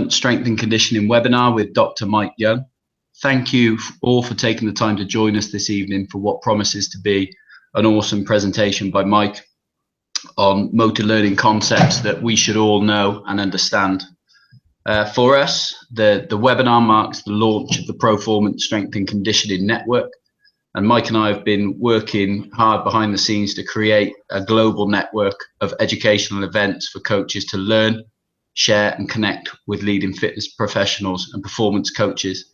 Strength and Conditioning webinar with Dr. Mike Young. Thank you all for taking the time to join us this evening for what promises to be an awesome presentation by Mike on motor learning concepts that we should all know and understand. For us, the webinar marks the launch of the Performance Strength and Conditioning Network, and Mike and I have been working hard behind the scenes to create a global network of educational events for coaches to learn, share and connect with leading fitness professionals and performance coaches.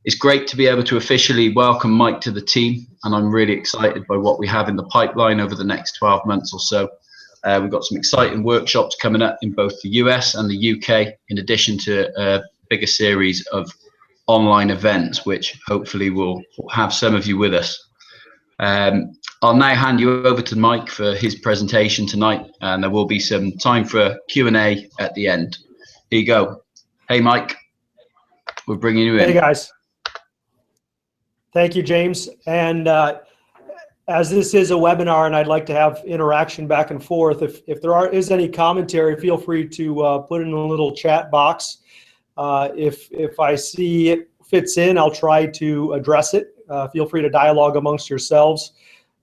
It's great to be able to officially welcome Mike to the team, and I'm really excited by what we have in the pipeline over the next 12 months or so. We've got some exciting workshops coming up in both the US and the UK, in addition to a bigger series of online events, which hopefully will have some of you with us. I'll now hand you over to Mike for his presentation tonight, and there will be some time for Q&A at the end. Here you go. Hey, Mike, we're bringing you in. Hey, guys. Thank you, James. And as this is a webinar and I'd like to have interaction back and forth, if there is any commentary, feel free to put in a little chat box. If I see it fits in, I'll try to address it. Feel free to dialogue amongst yourselves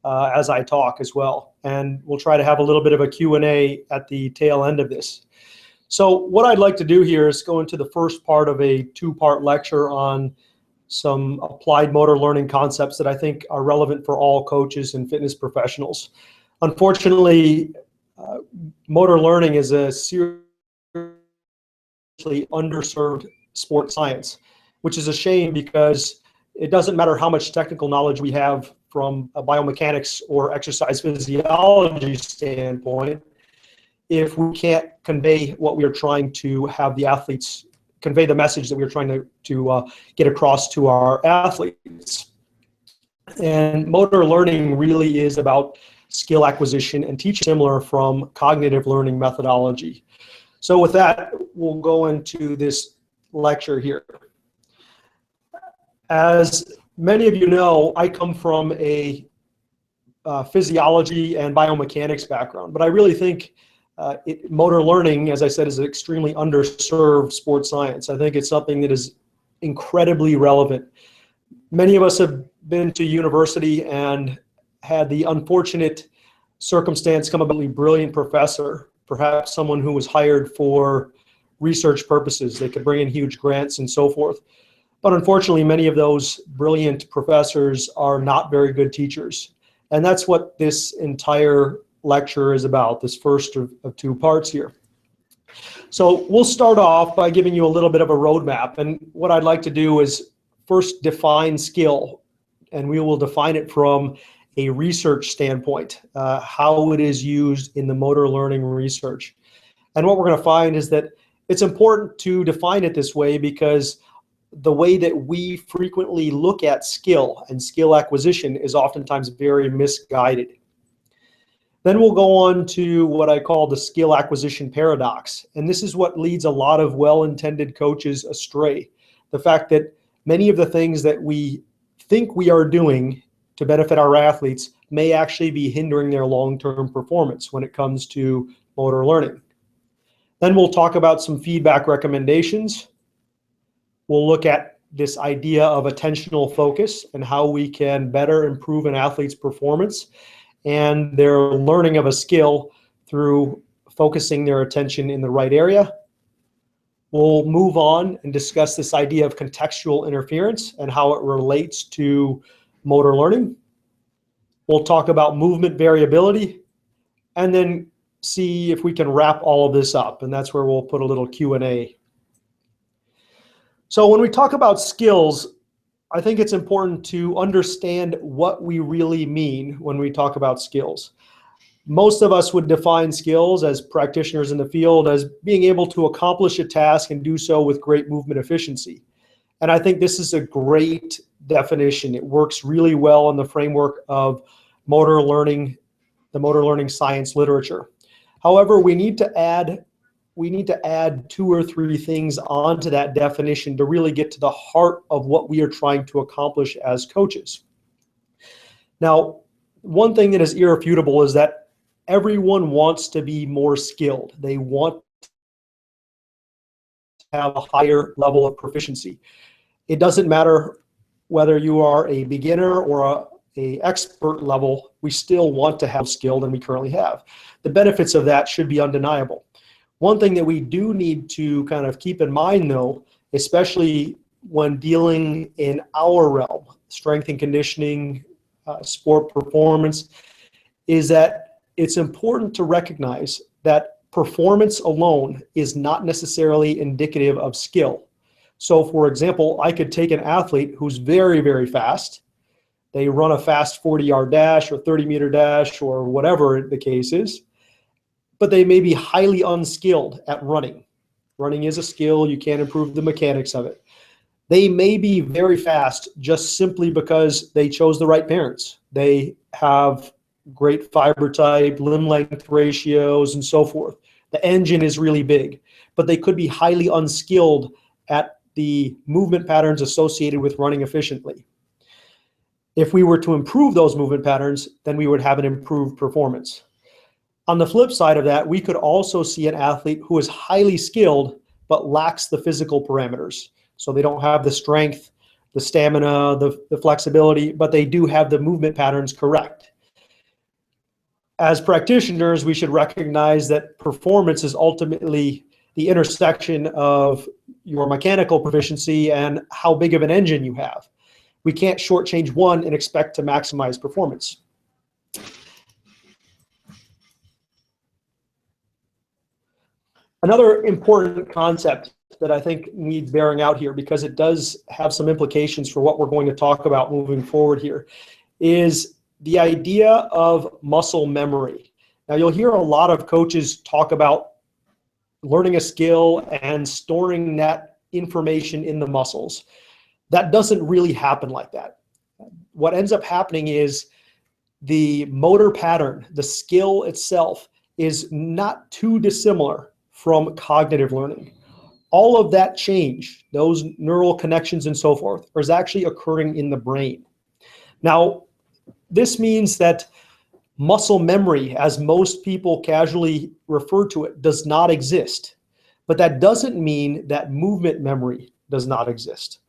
as I talk as well. And we'll try to have a little bit of a Q&A at the tail end of this. So what I'd like to do here is go into the first part of a two-part lecture on some applied motor learning concepts that I think are relevant for all coaches and fitness professionals. Unfortunately, motor learning is a seriously underserved sport science, which is a shame because it doesn't matter how much technical knowledge we have from a biomechanics or exercise physiology standpoint, if we can't convey what we are trying to have the athletes, convey the message that we're trying to get across to our athletes. And motor learning really is about skill acquisition and teaching, similar from cognitive learning methodology. So with that, we'll go into this lecture here. As many of you know, I come from a physiology and biomechanics background, but I really think motor learning, as I said, is an extremely underserved sports science. I think it's something that is incredibly relevant. Many of us have been to university and had the unfortunate circumstance come about a brilliant professor, perhaps someone who was hired for research purposes. They could bring in huge grants and so forth. But unfortunately, many of those brilliant professors are not very good teachers. And that's what this entire lecture is about, this first of two parts here. So we'll start off by giving you a little bit of a roadmap. And what I'd like to do is first define skill. And we will define it from a research standpoint, how it is used in the motor learning research. And what we're going to find is that it's important to define it this way because the way that we frequently look at skill and skill acquisition is oftentimes very misguided. Then we'll go on to what I call the skill acquisition paradox. And this is what leads a lot of well-intended coaches astray. The fact that many of the things that we think we are doing to benefit our athletes may actually be hindering their long-term performance when it comes to motor learning. Then we'll talk about some feedback recommendations. We'll look at this idea of attentional focus and how we can better improve an athlete's performance and their learning of a skill through focusing their attention in the right area. We'll move on and discuss this idea of contextual interference and how it relates to motor learning. We'll talk about movement variability and then see if we can wrap all of this up. And that's where we'll put a little Q&A. So when we talk about skills, I think it's important to understand what we really mean when we talk about skills. Most of us would define skills as practitioners in the field as being able to accomplish a task and do so with great movement efficiency. And I think this is a great definition. It works really well in the framework of motor learning, the motor learning science literature. However, we need to add 2 or 3 things onto that definition to really get to the heart of what we are trying to accomplish as coaches. Now, one thing that is irrefutable is that everyone wants to be more skilled. They want have a higher level of proficiency. It doesn't matter whether you are a beginner or a expert level, we still want to have skill than we currently have. The benefits of that should be undeniable. One thing that we do need to kind of keep in mind, though, especially when dealing in our realm, strength and conditioning, sport performance, is that it's important to recognize that performance alone is not necessarily indicative of skill. So for example, I could take an athlete who's very, very fast. They run a fast 40-yard dash or 30-meter dash or whatever the case is, but they may be highly unskilled at running. Running is a skill. You can't improve the mechanics of it. They may be very fast just simply because they chose the right parents. They have great fiber type, limb length ratios, and so forth. The engine is really big, but they could be highly unskilled at the movement patterns associated with running efficiently. If we were to improve those movement patterns, then we would have an improved performance. On the flip side of that, we could also see an athlete who is highly skilled but lacks the physical parameters. So they don't have the strength, the stamina, the flexibility, but they do have the movement patterns correct. As practitioners, we should recognize that performance is ultimately the intersection of your mechanical proficiency and how big of an engine you have. We can't shortchange one and expect to maximize performance. Another important concept that I think needs bearing out here, because it does have some implications for what we're going to talk about moving forward here, is the idea of muscle memory. Now, you'll hear a lot of coaches talk about learning a skill and storing that information in the muscles. That doesn't really happen like that. What ends up happening is the motor pattern, the skill itself, is not too dissimilar from cognitive learning. All of that change, those neural connections and so forth, is actually occurring in the brain. Now, this means that muscle memory, as most people casually refer to it, does not exist. But that doesn't mean that movement memory does not exist.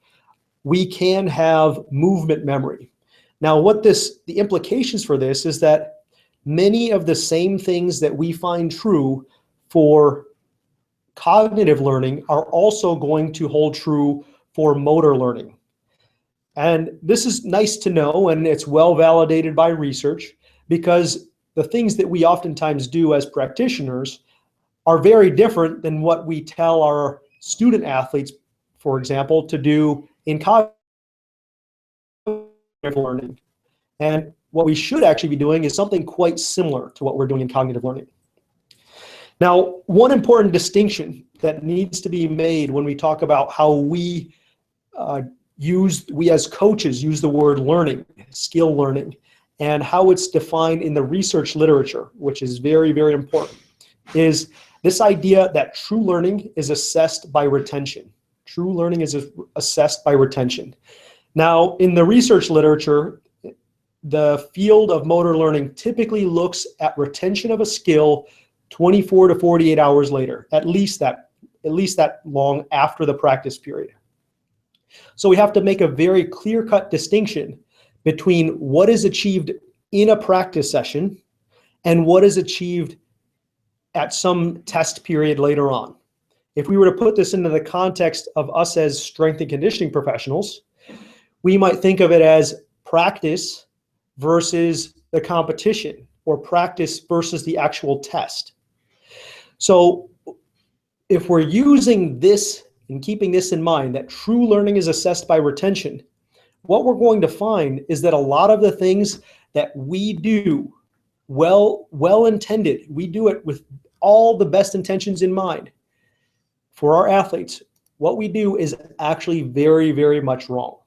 We can have movement memory. Now, the implications for this is that many of the same things that we find true for cognitive learning are also going to hold true for motor learning. And this is nice to know, and it's well validated by research, because the things that we oftentimes do as practitioners are very different than what we tell our student athletes, for example, to do in cognitive learning. And what we should actually be doing is something quite similar to what we're doing in cognitive learning. Now, one important distinction that needs to be made when we talk about how we as coaches use the word learning, skill learning, and how it's defined in the research literature, which is very, very important, is this idea that true learning is assessed by retention. True learning is assessed by retention. Now, in the research literature, the field of motor learning typically looks at retention of a skill 24 to 48 hours later, at least that long after the practice period. So we have to make a very clear-cut distinction between what is achieved in a practice session and what is achieved at some test period later on. If we were to put this into the context of us as strength and conditioning professionals, we might think of it as practice versus the competition, or practice versus the actual test. So if we're using this and keeping this in mind, that true learning is assessed by retention, what we're going to find is that a lot of the things that we do, well intended, we do it with all the best intentions in mind for our athletes, what we do is actually very, very much wrong.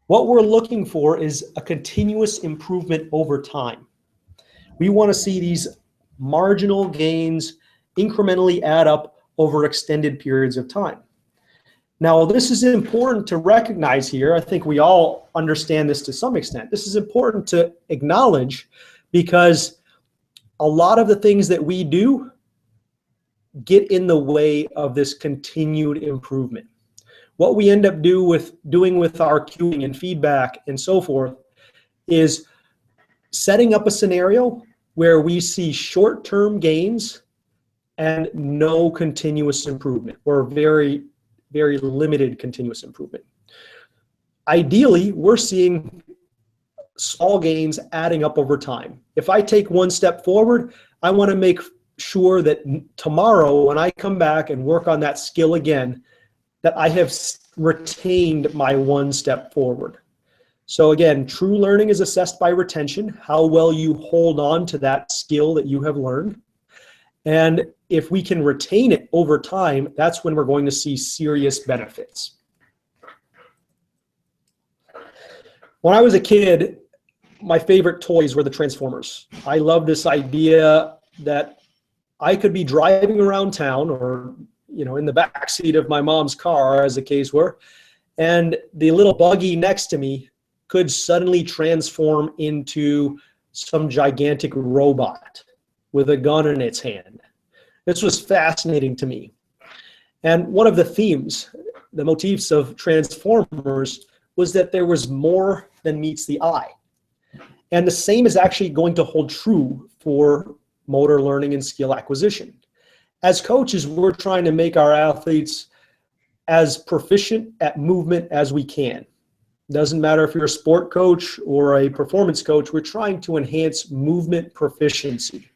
What we're looking for is a continuous improvement over time. We want to see these marginal gains incrementally add up over extended periods of time. Now, this is important to recognize here. I think we all understand this to some extent. This is important to acknowledge because a lot of the things that we do get in the way of this continued improvement. What we end up doing with our cueing and feedback and so forth is setting up a scenario where we see short-term gains and no continuous improvement, or very, very limited continuous improvement. Ideally, we're seeing small gains adding up over time. If I take one step forward, I want to make sure that tomorrow when I come back and work on that skill again, that I have retained my one step forward. So again, true learning is assessed by retention, how well you hold on to that skill that you have learned. And if we can retain it over time, that's when we're going to see serious benefits. When I was a kid, my favorite toys were the Transformers. I love this idea that I could be driving around town, or in the backseat of my mom's car, as the case were, and the little buggy next to me could suddenly transform into some gigantic robot with a gun in its hand. This was fascinating to me. And one of the themes, the motifs of Transformers, was that there was more than meets the eye. And the same is actually going to hold true for motor learning and skill acquisition. As coaches, we're trying to make our athletes as proficient at movement as we can. Doesn't matter if you're a sport coach or a performance coach, we're trying to enhance movement proficiency.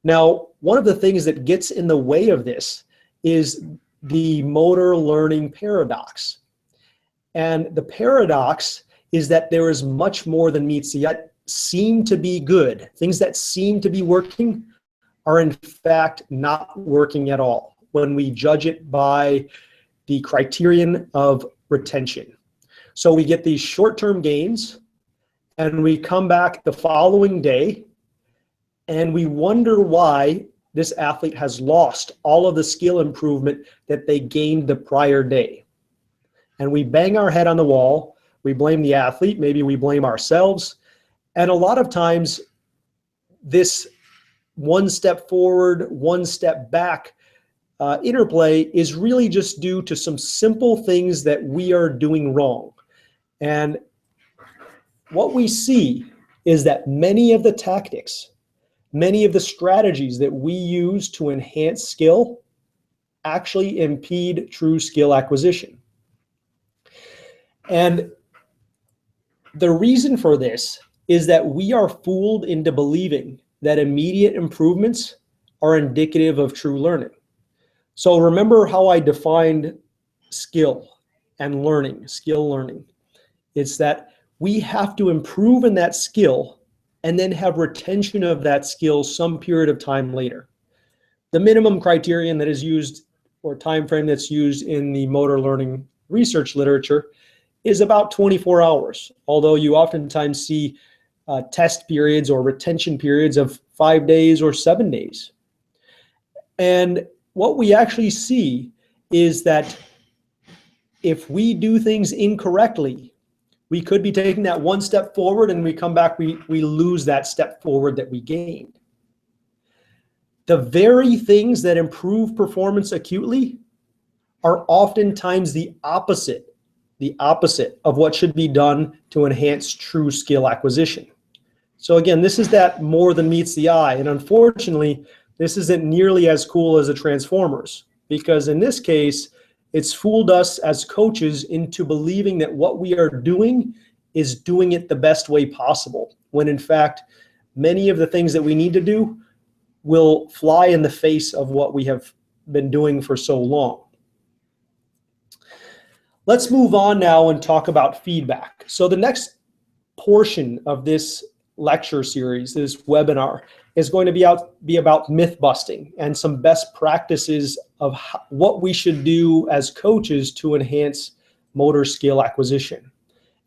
Now, one of the things that gets in the way of this is the motor learning paradox. And the paradox is that there is much more than meets the eye. Seem to be good. Things that seem to be working are in fact not working at all when we judge it by the criterion of retention. So we get these short-term gains and we come back the following day and we wonder why this athlete has lost all of the skill improvement that they gained the prior day. And we bang our head on the wall, we blame the athlete, maybe we blame ourselves. And a lot of times this one step forward, one step back interplay is really just due to some simple things that we are doing wrong. And what we see is that many of the tactics, many of the strategies that we use to enhance skill actually impede true skill acquisition. And the reason for this is that we are fooled into believing that immediate improvements are indicative of true learning. So remember how I defined skill and learning, skill learning. It's that we have to improve in that skill and then have retention of that skill some period of time later. The minimum criterion that is used, or time frame that's used in the motor learning research literature, is about 24 hours, although you oftentimes see test periods or retention periods of 5 days or 7 days. And what we actually see is that if we do things incorrectly, we could be taking that one step forward and we come back, we lose that step forward that we gained. The very things that improve performance acutely are oftentimes the opposite of what should be done to enhance true skill acquisition. So again, this is that more than meets the eye. And unfortunately, this isn't nearly as cool as the Transformers, because in this case, it's fooled us as coaches into believing that what we are doing is doing it the best way possible, when in fact, many of the things that we need to do will fly in the face of what we have been doing for so long. Let's move on now and talk about feedback. So the next portion of this lecture series, this webinar, is going to be about myth busting and some best practices of what we should do as coaches to enhance motor skill acquisition.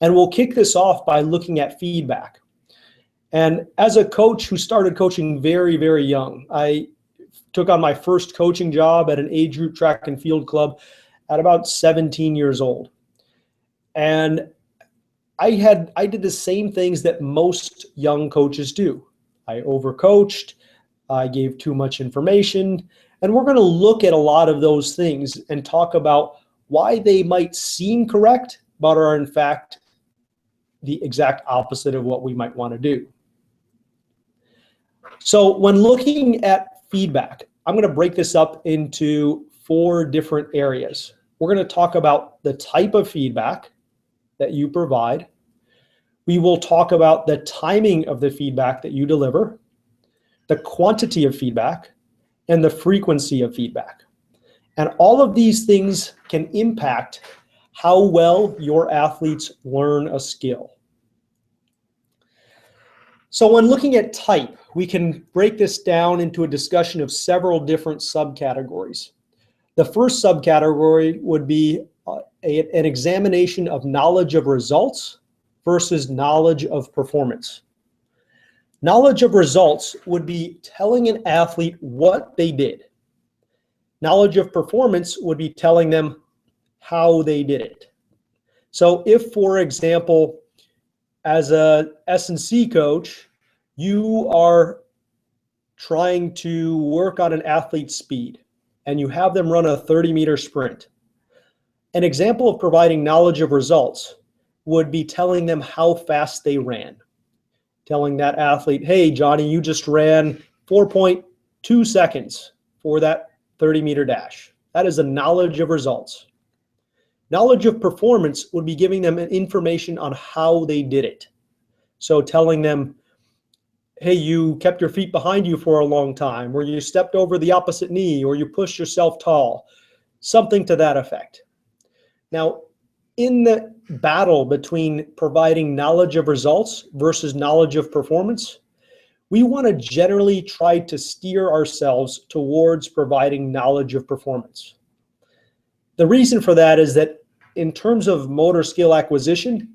And we'll kick this off by looking at feedback. And as a coach who started coaching very, very young, I took on my first coaching job at an age group track and field club at about 17 years old. And I did the same things that most young coaches do. I overcoached, I gave too much information, And we're going to look at a lot of those things and talk about why they might seem correct, but are in fact the exact opposite of what we might want to do. So when looking at feedback, I'm going to break this up into 4 different areas. We're going to talk about the type of feedback that you provide. We will talk about the timing of the feedback that you deliver, the quantity of feedback, and the frequency of feedback. And all of these things can impact how well your athletes learn a skill. So when looking at type, we can break this down into a discussion of several different subcategories. The first subcategory would be an examination of knowledge of results versus knowledge of performance. Knowledge of results would be telling an athlete what they did. Knowledge of performance would be telling them how they did it. So if, for example, as a S&C coach, you are trying to work on an athlete's speed and you have them run a 30-meter sprint, an example of providing knowledge of results would be telling them how fast they ran. Telling that athlete, hey, Johnny, you just ran 4.2 seconds for that 30-meter dash. That is a knowledge of results. Knowledge of performance would be giving them information on how they did it. So telling them, hey, you kept your feet behind you for a long time, or you stepped over the opposite knee, or you pushed yourself tall, something to that effect. Now, in the battle between providing knowledge of results versus knowledge of performance, we want to generally try to steer ourselves towards providing knowledge of performance. The reason for that is that in terms of motor skill acquisition,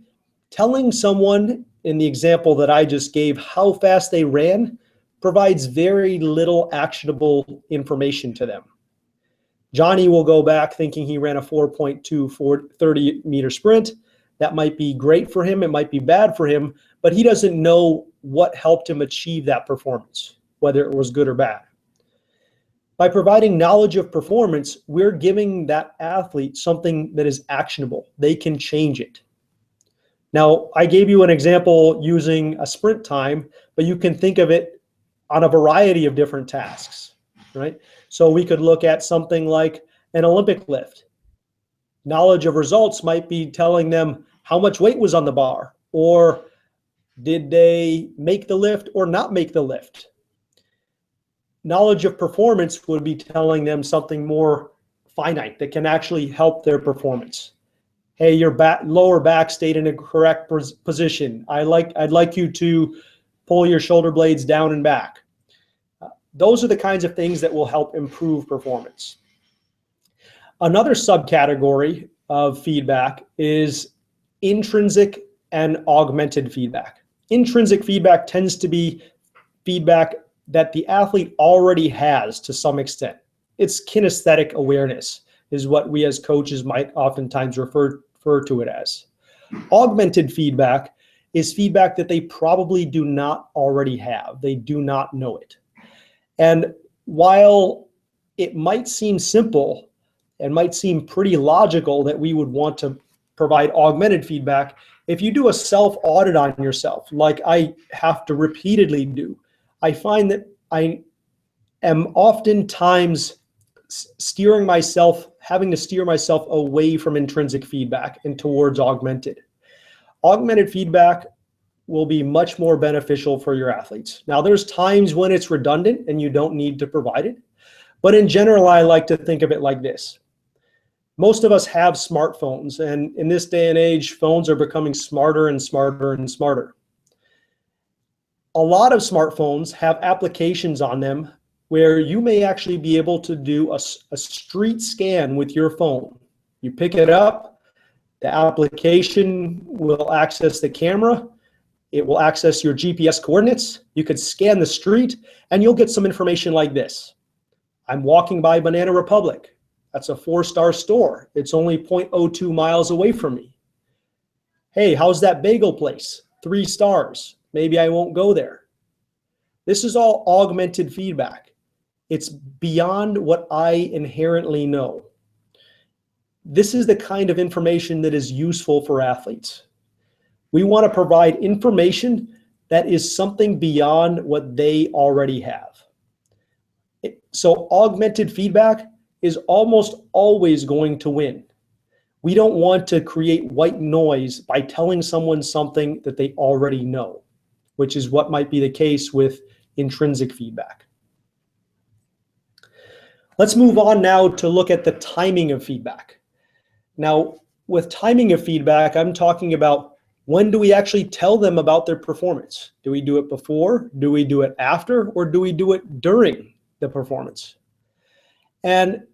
telling someone in the example that I just gave how fast they ran provides very little actionable information to them. Johnny will go back thinking he ran a 4.2 30-meter sprint. That might be great for him. It might be bad for him, but he doesn't know what helped him achieve that performance, whether it was good or bad. By providing knowledge of performance, we're giving that athlete something that is actionable. They can change it. Now, I gave you an example using a sprint time, but you can think of it on a variety of different tasks, right? So we could look at something like an Olympic lift. Knowledge of results might be telling them how much weight was on the bar, or did they make the lift or not make the lift? Knowledge of performance would be telling them something more finite that can actually help their performance. Hey, your lower back stayed in a correct position. I'd like you to pull your shoulder blades down and back. Those are the kinds of things that will help improve performance. Another subcategory of feedback is intrinsic and augmented feedback. Intrinsic feedback tends to be feedback that the athlete already has to some extent. It's kinesthetic awareness is what we as coaches might oftentimes refer to it as. Augmented feedback is feedback that they probably do not already have. They do not know it. And while it might seem simple and might seem pretty logical that we would want to provide augmented feedback, if you do a self-audit on yourself, like I have to repeatedly do, I find that I am oftentimes having to steer myself away from intrinsic feedback and towards augmented. Augmented feedback will be much more beneficial for your athletes. Now, there's times when it's redundant and you don't need to provide it, but in general, I like to think of it like this. Most of us have smartphones, and in this day and age, phones are becoming smarter and smarter and smarter. A lot of smartphones have applications on them where you may actually be able to do a street scan with your phone. You pick it up, the application will access the camera, it will access your GPS coordinates, you could scan the street, and you'll get some information like this. I'm walking by Banana Republic. That's a 4-star store. It's only 0.02 miles away from me. Hey, how's that bagel place? 3 stars. Maybe I won't go there. This is all augmented feedback. It's beyond what I inherently know. This is the kind of information that is useful for athletes. We want to provide information that is something beyond what they already have. So augmented feedback is almost always going to win. We don't want to create white noise by telling someone something that they already know, which is what might be the case with intrinsic feedback. Let's move on now to look at the timing of feedback. Now, with timing of feedback, I'm talking about when do we actually tell them about their performance? Do we do it before? Do we do it after? Or do we do it during the performance? And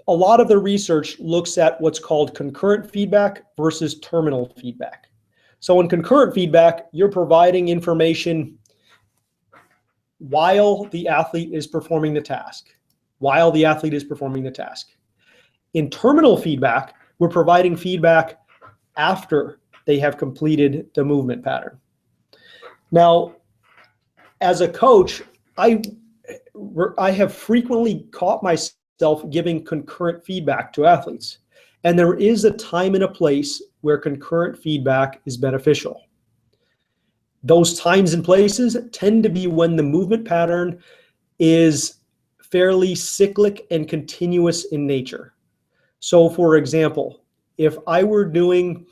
a lot of the research looks at what's called concurrent feedback versus terminal feedback. So in concurrent feedback, you're providing information while the athlete is performing the task. In terminal feedback, we're providing feedback after they have completed the movement pattern. Now, as a coach, I have frequently caught myself giving concurrent feedback to athletes. And there is a time and a place where concurrent feedback is beneficial. Those times and places tend to be when the movement pattern is fairly cyclic and continuous in nature. So for example, if I were doing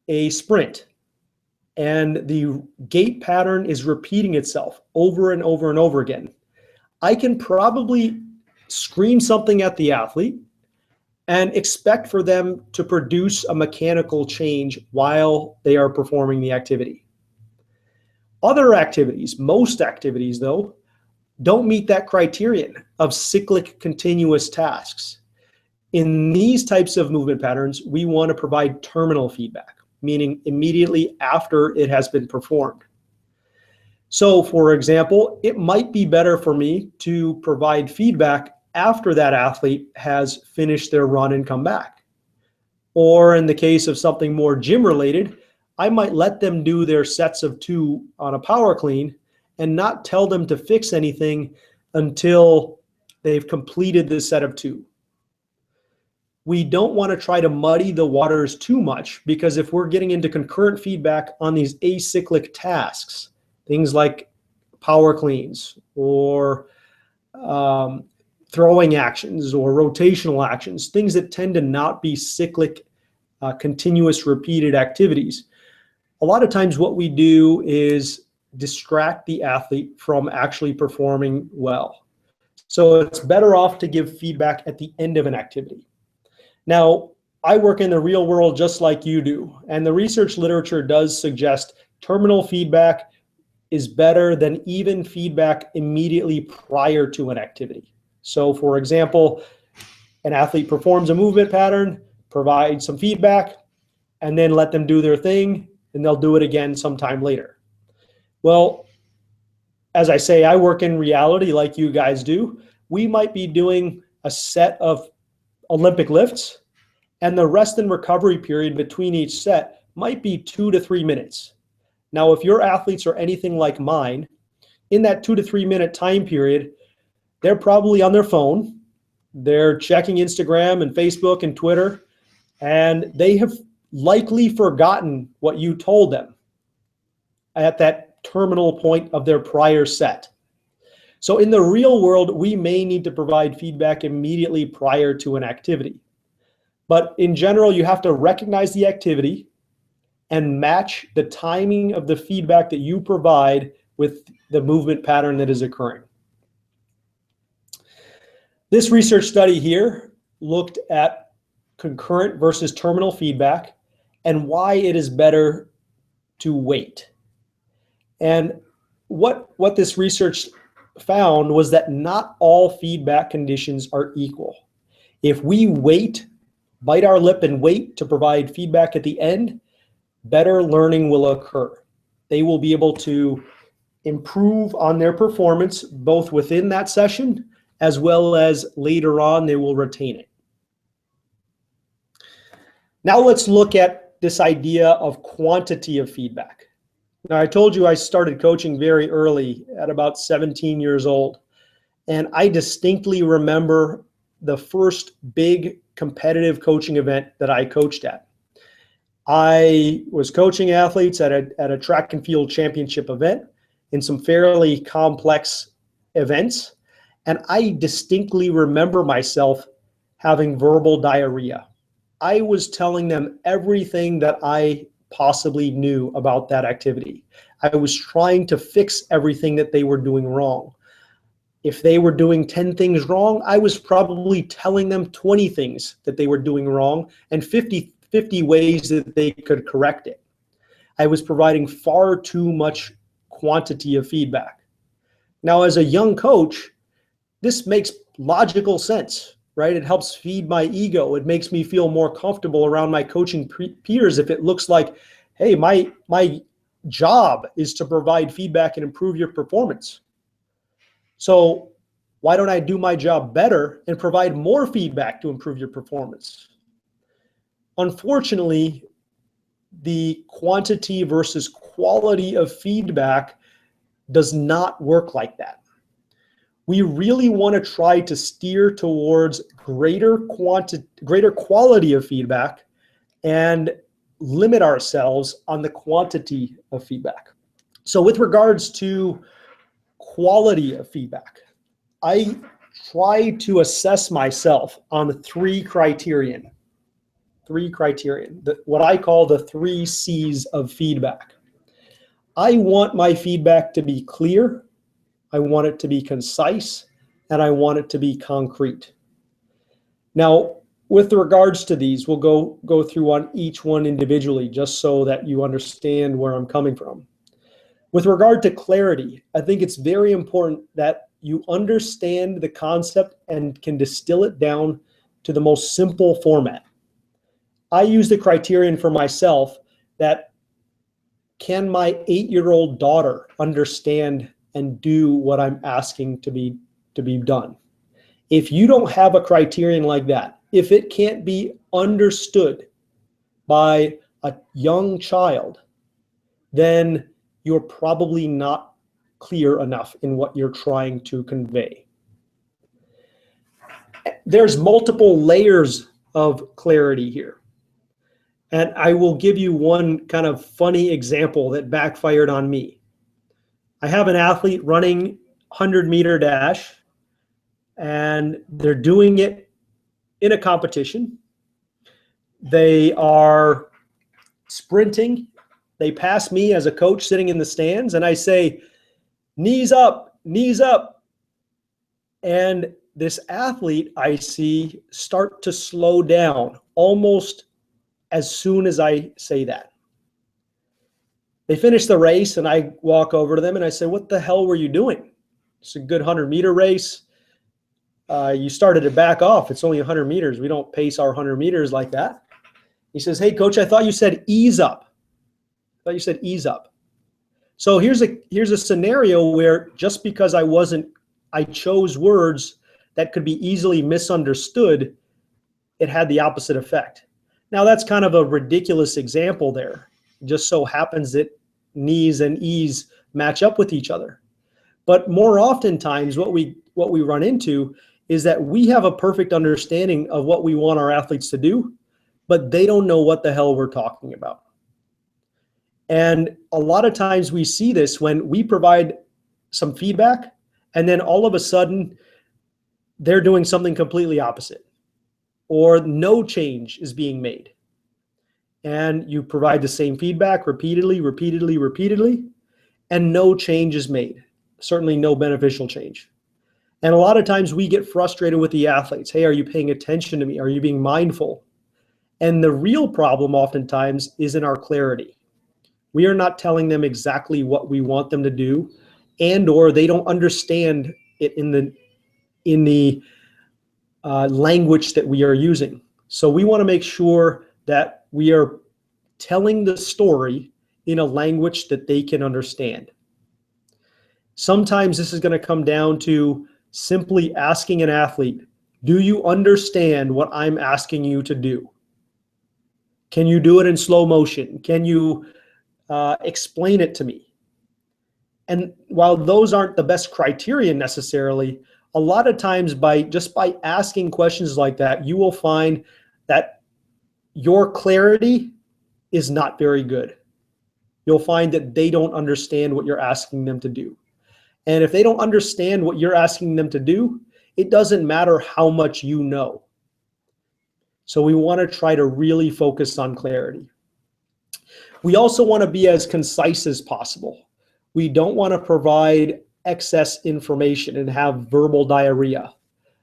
a sprint and the gait pattern is repeating itself over and over and over again, I can probably scream something at the athlete and expect for them to produce a mechanical change while they are performing the activity. Other activities, most activities though, don't meet that criterion of cyclic continuous tasks. In these types of movement patterns, we want to provide terminal feedback, meaning immediately after it has been performed. So for example, it might be better for me to provide feedback after that athlete has finished their run and come back. Or in the case of something more gym related, I might let them do their sets of 2 on a power clean and not tell them to fix anything until they've completed the set of 2. We don't want to try to muddy the waters too much, because if we're getting into concurrent feedback on these acyclic tasks, things like power cleans or throwing actions or rotational actions, things that tend to not be cyclic, continuous repeated activities, a lot of times what we do is distract the athlete from actually performing well. So it's better off to give feedback at the end of an activity. Now, I work in the real world just like you do, and the research literature does suggest terminal feedback is better than even feedback immediately prior to an activity. So for example, an athlete performs a movement pattern, provide some feedback, and then let them do their thing, and they'll do it again sometime later. Well, as I say, I work in reality like you guys do. We might be doing a set of Olympic lifts, and the rest and recovery period between each set might be 2 to 3 minutes. Now, if your athletes are anything like mine, in that 2 to 3 minute time period, they're probably on their phone, they're checking Instagram and Facebook and Twitter, and they have likely forgotten what you told them at that terminal point of their prior set. So in the real world, we may need to provide feedback immediately prior to an activity. But in general, you have to recognize the activity and match the timing of the feedback that you provide with the movement pattern that is occurring. This research study here looked at concurrent versus terminal feedback and why it is better to wait. And what this research found was that not all feedback conditions are equal. If we wait, bite our lip and wait to provide feedback at the end, better learning will occur. They will be able to improve on their performance both within that session as well as later on they will retain it. Now let's look at this idea of quantity of feedback. Now I told you I started coaching very early at about 17 years old. And I distinctly remember the first big competitive coaching event that I coached at. I was coaching athletes at a track and field championship event in some fairly complex events. And I distinctly remember myself having verbal diarrhea. I was telling them everything that I possibly knew about that activity. I was trying to fix everything that they were doing wrong. If they were doing 10 things wrong, I was probably telling them 20 things that they were doing wrong and 50 ways that they could correct it. I was providing far too much quantity of feedback. Now, as a young coach, this makes logical sense, right? It helps feed my ego. It makes me feel more comfortable around my coaching peers if it looks like, hey, my job is to provide feedback and improve your performance. So why don't I do my job better and provide more feedback to improve your performance? Unfortunately, the quantity versus quality of feedback does not work like that. We really want to try to steer towards greater quality of feedback and limit ourselves on the quantity of feedback. So with regards to quality of feedback, I try to assess myself on the three criterion, what I call the 3 C's of feedback. I want my feedback to be clear, I want it to be concise, and I want it to be concrete. Now, with regards to these, we'll go through on each one individually just so that you understand where I'm coming from. With regard to clarity, I think it's very important that you understand the concept and can distill it down to the most simple format. I use the criterion for myself that can my 8-year-old daughter understand and do what I'm asking to be done? If you don't have a criterion like that, if it can't be understood by a young child, then you're probably not clear enough in what you're trying to convey. There's multiple layers of clarity here. And I will give you one kind of funny example that backfired on me. I have an athlete running 100-meter dash, and they're doing it in a competition. They are sprinting. They pass me as a coach sitting in the stands, and I say, knees up, knees up. And this athlete I see start to slow down almost as soon as I say that. They finish the race, and I walk over to them and I say, what the hell were you doing? It's a good 100-meter race. You started to back off. It's only 100 meters. We don't pace our 100 meters like that. He says, hey, coach, I thought you said ease up. I thought you said ease up. So here's a scenario where just because I chose words that could be easily misunderstood, it had the opposite effect. Now that's kind of a ridiculous example there. It just so happens that knees and ease match up with each other. But more oftentimes what we run into is that we have a perfect understanding of what we want our athletes to do, but they don't know what the hell we're talking about. And a lot of times we see this when we provide some feedback and then all of a sudden they're doing something completely opposite, or no change is being made. And you provide the same feedback repeatedly, and no change is made. Certainly no beneficial change. And a lot of times we get frustrated with the athletes. Hey, are you paying attention to me? Are you being mindful? And the real problem oftentimes is in our clarity. We are not telling them exactly what we want them to do, and or they don't understand it in the language that we are using. So we want to make sure that we are telling the story in a language that they can understand. Sometimes this is going to come down to simply asking an athlete, do you understand what I'm asking you to do? Can you do it in slow motion? Can you explain it to me? And while those aren't the best criterion necessarily, A lot of times just by asking questions like that, you will find that your clarity is not very good. You'll find that they don't understand what you're asking them to do. And if they don't understand what you're asking them to do, it doesn't matter how much you know. So we want to try to really focus on clarity. We also want to be as concise as possible. We don't want to provide excess information and have verbal diarrhea.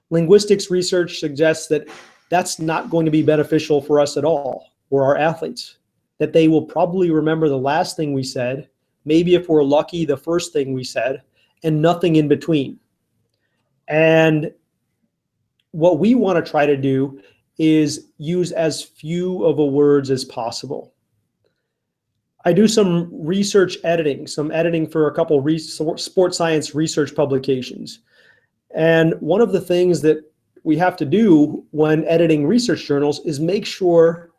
Linguistics research suggests that that's not going to be beneficial for us at all, or our athletes, that they will probably remember the last thing we said, maybe if we're lucky, the first thing we said, and nothing in between. And what we want to try to do is use as few of the words as possible. I do some research editing, some editing for a couple sports science research publications. And one of the things that we have to do when editing research journals is make sure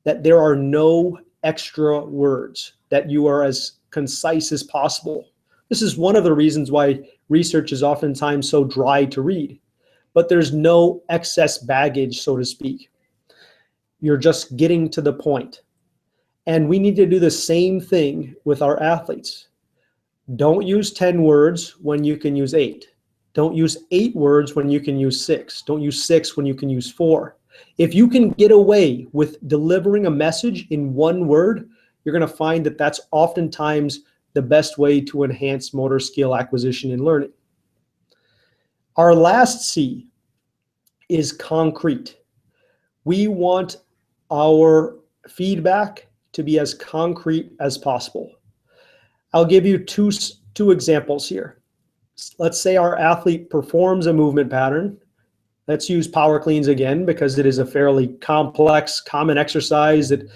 that there are no extra words, that you are as concise as possible. This is one of the reasons why research is oftentimes so dry to read, but there's no excess baggage, so to speak. You're just getting to the point. And we need to do the same thing with our athletes. Don't use 10 words when you can use 8. Don't use 8 words when you can use 6. Don't use 6 when you can use 4. If you can get away with delivering a message in 1 word, you're going to find that that's oftentimes the best way to enhance motor skill acquisition and learning. Our last C is concrete. We want our feedback to be as concrete as possible. I'll give you two examples here. Let's say our athlete performs a movement pattern. Let's use power cleans again because it is a fairly complex, common exercise that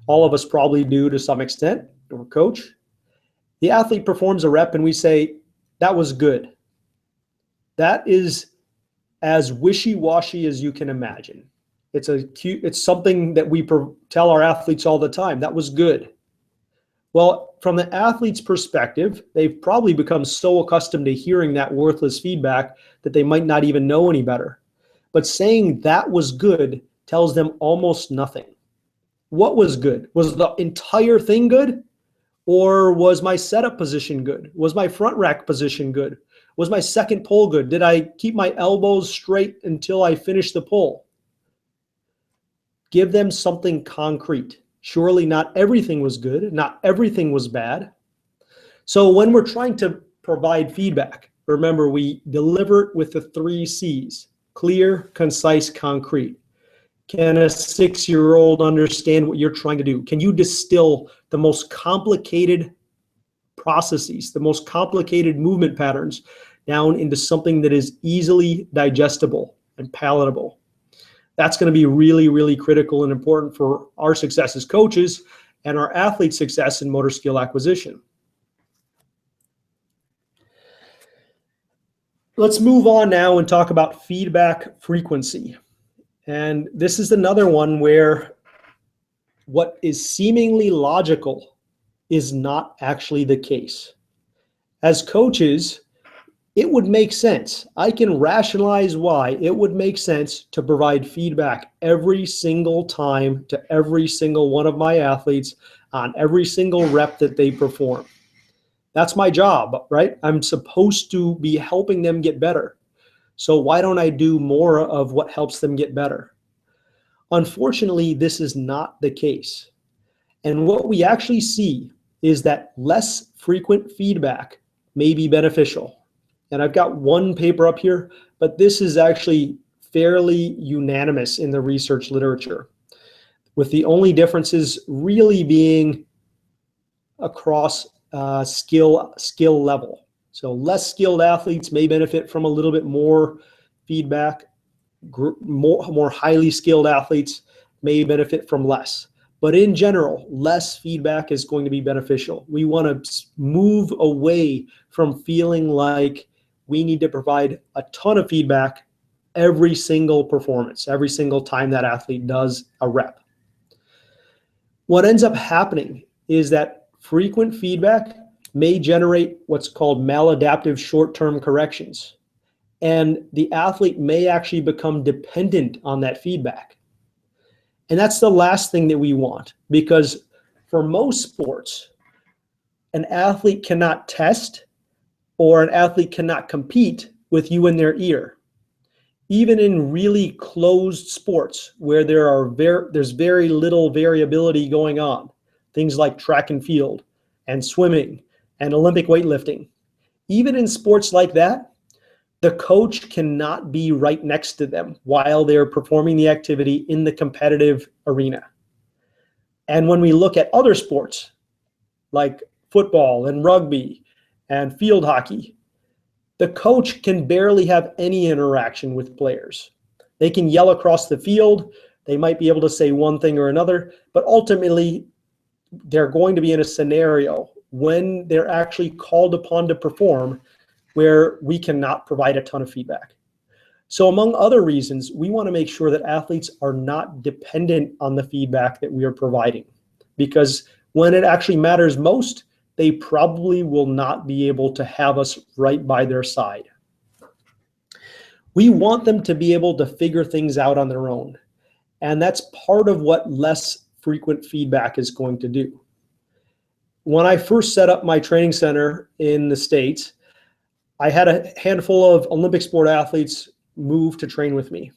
all of us probably do to some extent, or coach. The athlete performs a rep and we say, that was good. That is as wishy-washy as you can imagine. It's something that we tell our athletes all the time. That was good. Well, from the athlete's perspective, they've probably become so accustomed to hearing that worthless feedback that they might not even know any better. But saying that was good tells them almost nothing. What was good? Was the entire thing good? Or was my setup position good? Was my front rack position good? Was my second pull good? Did I keep my elbows straight until I finished the pull? Give them something concrete. Surely not everything was good. Not everything was bad. So when we're trying to provide feedback, remember we deliver it with the 3 C's: clear, concise, concrete. Can a 6-year-old understand what you're trying to do? Can you distill the most complicated processes, the most complicated movement patterns down into something that is easily digestible and palatable? That's going to be really, really critical and important for our success as coaches and our athletes' success in motor skill acquisition. Let's move on now and talk about feedback frequency. And this is another one where what is seemingly logical is not actually the case. As coaches, it would make sense. I can rationalize why it would make sense to provide feedback every single time to every single one of my athletes on every single rep that they perform. That's my job, right? I'm supposed to be helping them get better. So why don't I do more of what helps them get better? Unfortunately, this is not the case. And what we actually see is that less frequent feedback may be beneficial. And I've got one paper up here, but this is actually fairly unanimous in the research literature, with the only differences really being across skill level. So less skilled athletes may benefit from a little bit more feedback. More highly skilled athletes may benefit from less. But in general, less feedback is going to be beneficial. We want to move away from feeling like we need to provide a ton of feedback every single performance, every single time that athlete does a rep. What ends up happening is that frequent feedback may generate what's called maladaptive short-term corrections. and the athlete may actually become dependent on that feedback. And that's the last thing that we want, because for most sports, an athlete cannot test or an athlete cannot compete with you in their ear. Even in really closed sports where there's very little variability going on, things like track and field and swimming and Olympic weightlifting, even in sports like that, the coach cannot be right next to them while they're performing the activity in the competitive arena. And when we look at other sports like football and rugby and field hockey, the coach can barely have any interaction with players. They can yell across the field. They might be able to say one thing or another, but ultimately they're going to be in a scenario when they're actually called upon to perform where we cannot provide a ton of feedback. So among other reasons, we want to make sure that athletes are not dependent on the feedback that we are providing, because when it actually matters most, they probably will not be able to have us right by their side. We want them to be able to figure things out on their own. And that's part of what less frequent feedback is going to do. When I first set up my training center in the States, I had a handful of Olympic sport athletes move to train with me,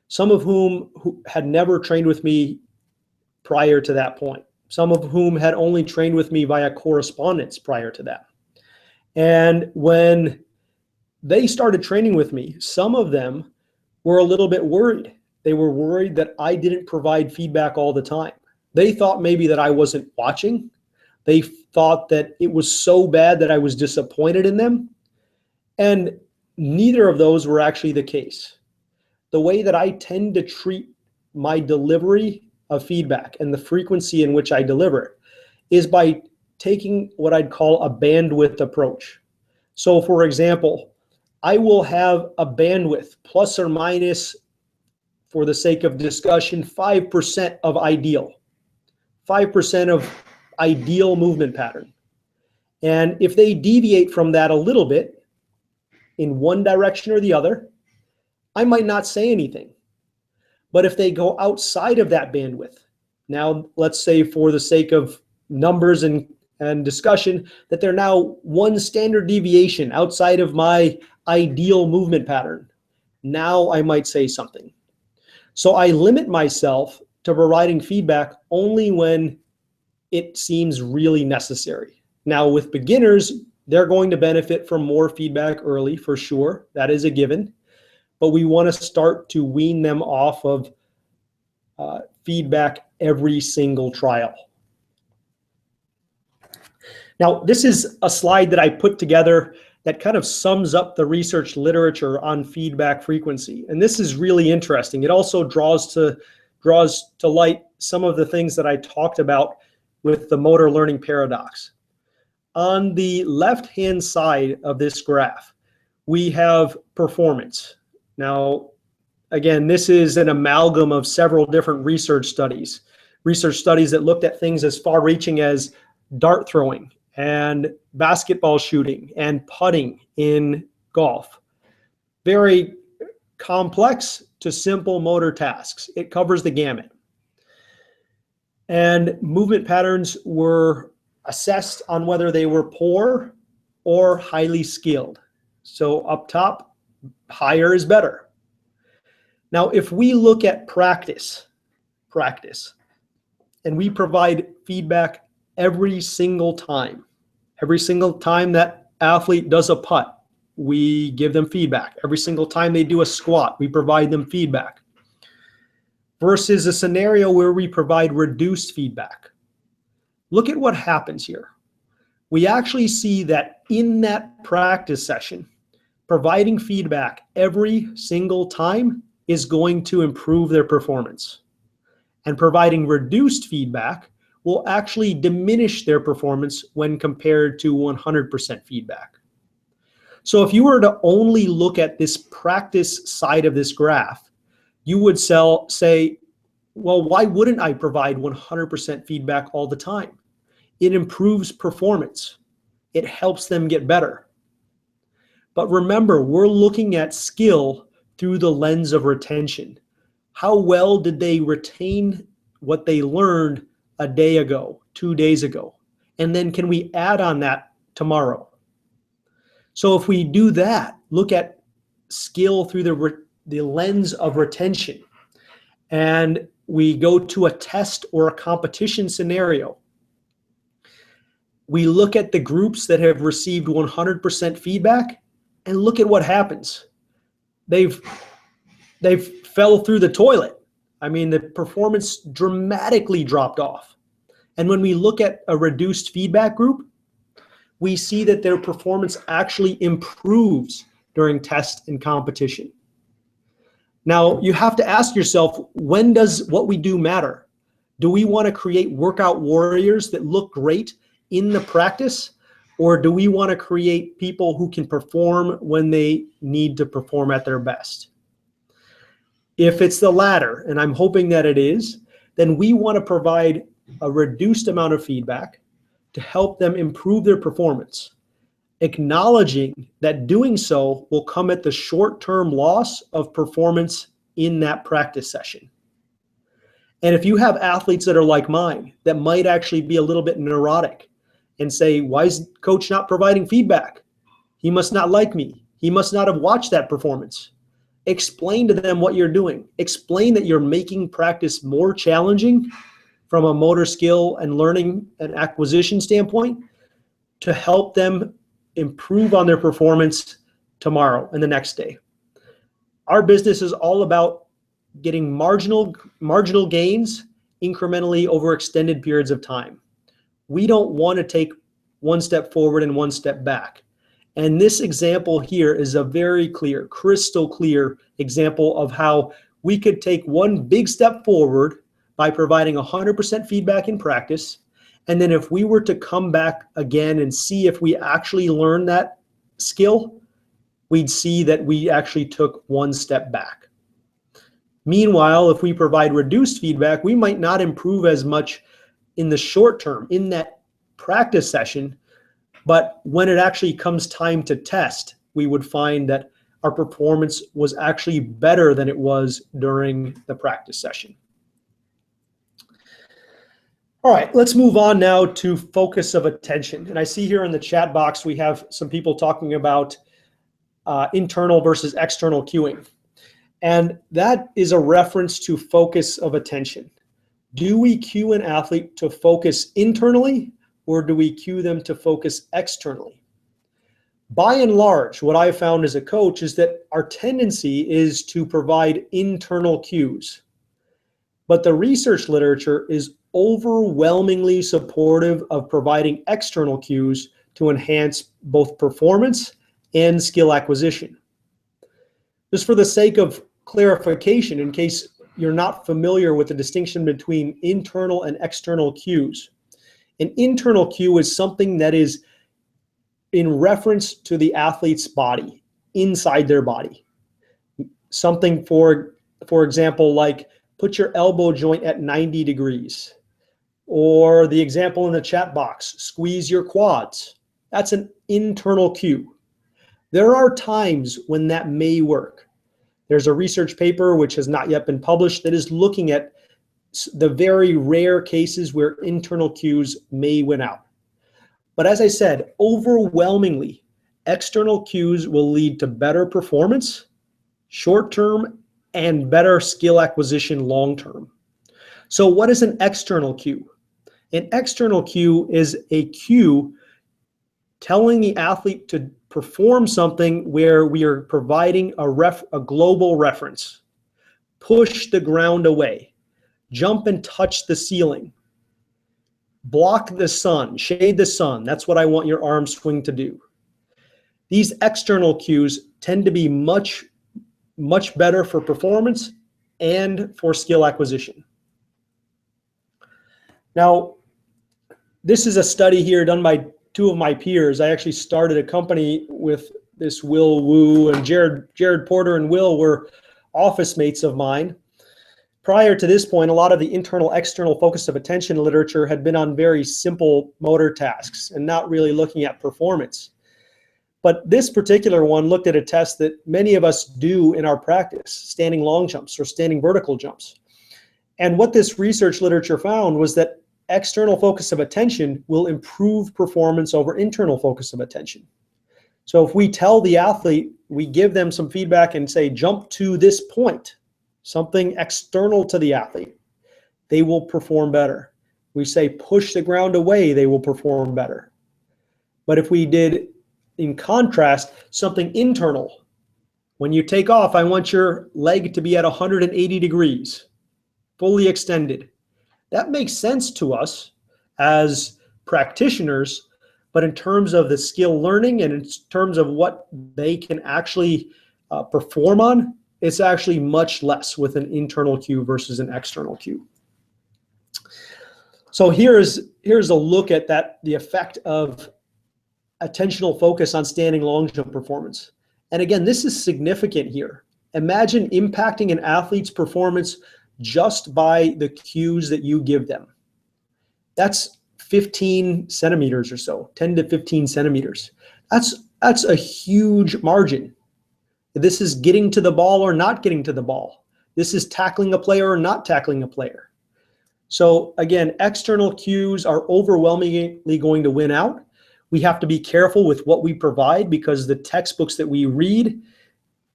some of whom had never trained with me prior to that point, some of whom had only trained with me via correspondence prior to that. And when they started training with me, some of them were a little bit worried. They were worried that I didn't provide feedback all the time. They thought maybe that I wasn't watching. They thought that it was so bad that I was disappointed in them. And neither of those were actually the case. The way that I tend to treat my delivery of feedback and the frequency in which I deliver it is by taking what I'd call a bandwidth approach. So for example, I will have a bandwidth plus or minus, for the sake of discussion, 5% of ideal, 5% of ideal movement pattern. And if they deviate from that a little bit in one direction or the other, I might not say anything. But if they go outside of that bandwidth, now let's say for the sake of numbers and discussion, that they're now one standard deviation outside of my ideal movement pattern, now I might say something. So I limit myself to providing feedback only when it seems really necessary. Now with beginners, they're going to benefit from more feedback early for sure. That is a given. But we want to start to wean them off of feedback every single trial. Now, this is a slide that I put together that kind of sums up the research literature on feedback frequency. And this is really interesting. It also draws to light some of the things that I talked about with the motor learning paradox. On the left-hand side of this graph, we have performance. Now, again, this is an amalgam of several different research studies that looked at things as far-reaching as dart throwing and basketball shooting and putting in golf. Very complex to simple motor tasks. It covers the gamut. And movement patterns were assessed on whether they were poor or highly skilled. So up top, higher is better. Now, if we look at practice, and we provide feedback every single time that athlete does a putt, we give them feedback. Every single time they do a squat, we provide them feedback. Versus a scenario where we provide reduced feedback. Look at what happens here. We actually see that in that practice session, providing feedback every single time is going to improve their performance. And providing reduced feedback will actually diminish their performance when compared to 100% feedback. So if you were to only look at this practice side of this graph, you would say, well, why wouldn't I provide 100% feedback all the time? It improves performance. It helps them get better. But remember, we're looking at skill through the lens of retention. How well did they retain what they learned a day ago, 2 days ago? And then can we add on that tomorrow? So if we do that, look at skill through the lens of retention, and we go to a test or a competition scenario, we look at the groups that have received 100% feedback and look at what happens. They've fell through the toilet. I mean, the performance dramatically dropped off. And when we look at a reduced feedback group, we see that their performance actually improves during test and competition. Now, you have to ask yourself, when does what we do matter? Do we want to create workout warriors that look great in the practice, or do we want to create people who can perform when they need to perform at their best? If it's the latter, and I'm hoping that it is, then we want to provide a reduced amount of feedback to help them improve their performance, acknowledging that doing so will come at the short-term loss of performance in that practice session. And if you have athletes that are like mine, that might actually be a little bit neurotic and say, why is coach not providing feedback? He must not like me. He must not have watched that performance. Explain to them what you're doing. Explain that you're making practice more challenging from a motor skill and learning and acquisition standpoint to help them improve on their performance tomorrow and the next day. Our business is all about getting marginal gains incrementally over extended periods of time. We don't want to take one step forward and one step back. And this example here is a very clear, crystal clear example of how we could take one big step forward by providing 100% feedback in practice. And then if we were to come back again and see if we actually learned that skill, we'd see that we actually took one step back. Meanwhile, if we provide reduced feedback, we might not improve as much in the short term, in that practice session, but when it actually comes time to test, we would find that our performance was actually better than it was during the practice session. All right, let's move on now to focus of attention. And I see here in the chat box, we have some people talking about internal versus external cueing. And that is a reference to focus of attention. Do we cue an athlete to focus internally, or do we cue them to focus externally? By and large, what I have found as a coach is that our tendency is to provide internal cues. But the research literature is overwhelmingly supportive of providing external cues to enhance both performance and skill acquisition. Just for the sake of clarification, in case you're not familiar with the distinction between internal and external cues, an internal cue is something that is in reference to the athlete's body, inside their body. Something, for example, like put your elbow joint at 90 degrees. Or the example in the chat box, squeeze your quads. That's an internal cue. There are times when that may work. There's a research paper which has not yet been published that is looking at the very rare cases where internal cues may win out. But as I said, overwhelmingly, external cues will lead to better performance, short-term, and better skill acquisition long-term. So what is an external cue? An external cue is a cue telling the athlete to perform something where we are providing a global reference. Push the ground away. Jump and touch the ceiling. Block the sun, shade the sun. That's what I want your arm swing to do. These external cues tend to be much better for performance and for skill acquisition. Now, this is a study here done by two of my peers. I actually started a company with this Will Wu, and Jared Porter and Will were office mates of mine. Prior to this point, a lot of the internal-external focus of attention literature had been on very simple motor tasks and not really looking at performance. But this particular one looked at a test that many of us do in our practice, standing long jumps or standing vertical jumps. And what this research literature found was that external focus of attention will improve performance over internal focus of attention. So if we tell the athlete, we give them some feedback and say, jump to this point, something external to the athlete, they will perform better. We say, push the ground away, they will perform better. But if we did, in contrast, something internal, when you take off, I want your leg to be at 180 degrees, fully extended. That makes sense to us as practitioners, but in terms of the skill learning and in terms of what they can actually perform on, it's actually much less with an internal cue versus an external cue. So here's a look at the effect of attentional focus on standing long jump performance. And again, this is significant here. Imagine impacting an athlete's performance just by the cues that you give them. That's 15 centimeters or so, 10 to 15 centimeters. That's a huge margin. This is getting to the ball or not getting to the ball. This is tackling a player or not tackling a player. So again, external cues are overwhelmingly going to win out. We have to be careful with what we provide because the textbooks that we read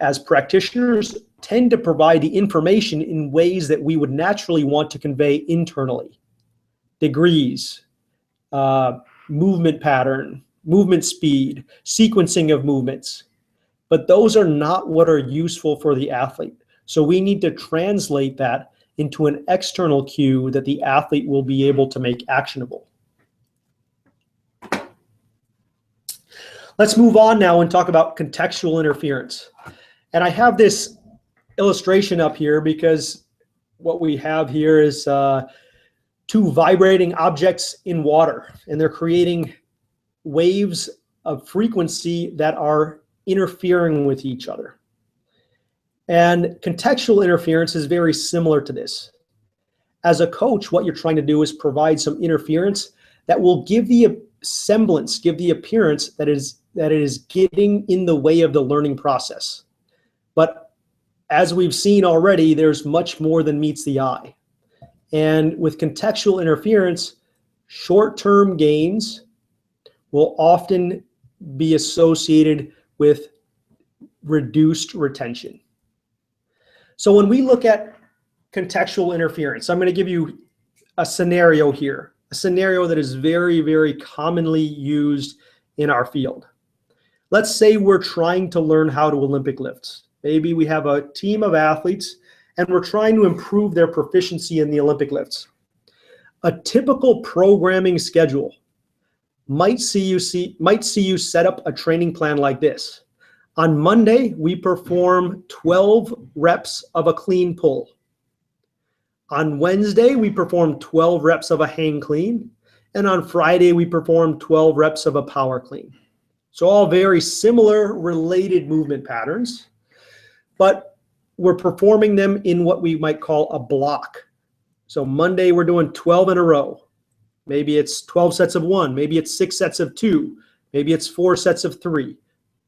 as practitioners tend to provide the information in ways that we would naturally want to convey internally. Degrees, movement pattern, movement speed, sequencing of movements. But those are not what are useful for the athlete. So we need to translate that into an external cue that the athlete will be able to make actionable. Let's move on now and talk about contextual interference. And I have this illustration up here because what we have here is two vibrating objects in water, and they're creating waves of frequency that are interfering with each other. And contextual interference is very similar to this. As a coach, what you're trying to do is provide some interference that will give the semblance, give the appearance that it is getting in the way of the learning process. But as we've seen already, there's much more than meets the eye. And with contextual interference, short-term gains will often be associated with reduced retention. So when we look at contextual interference, I'm going to give you a scenario here, a scenario that is very, very commonly used in our field. Let's say we're trying to learn how to Olympic lift. Maybe we have a team of athletes and we're trying to improve their proficiency in the Olympic lifts. A typical programming schedule might see you set up a training plan like this. On Monday, we perform 12 reps of a clean pull. On Wednesday, we perform 12 reps of a hang clean. And on Friday, we perform 12 reps of a power clean. So all very similar related movement patterns, but we're performing them in what we might call a block. So Monday, we're doing 12 in a row. Maybe it's 12 sets of 1. Maybe it's 6 sets of 2. Maybe it's 4 sets of 3.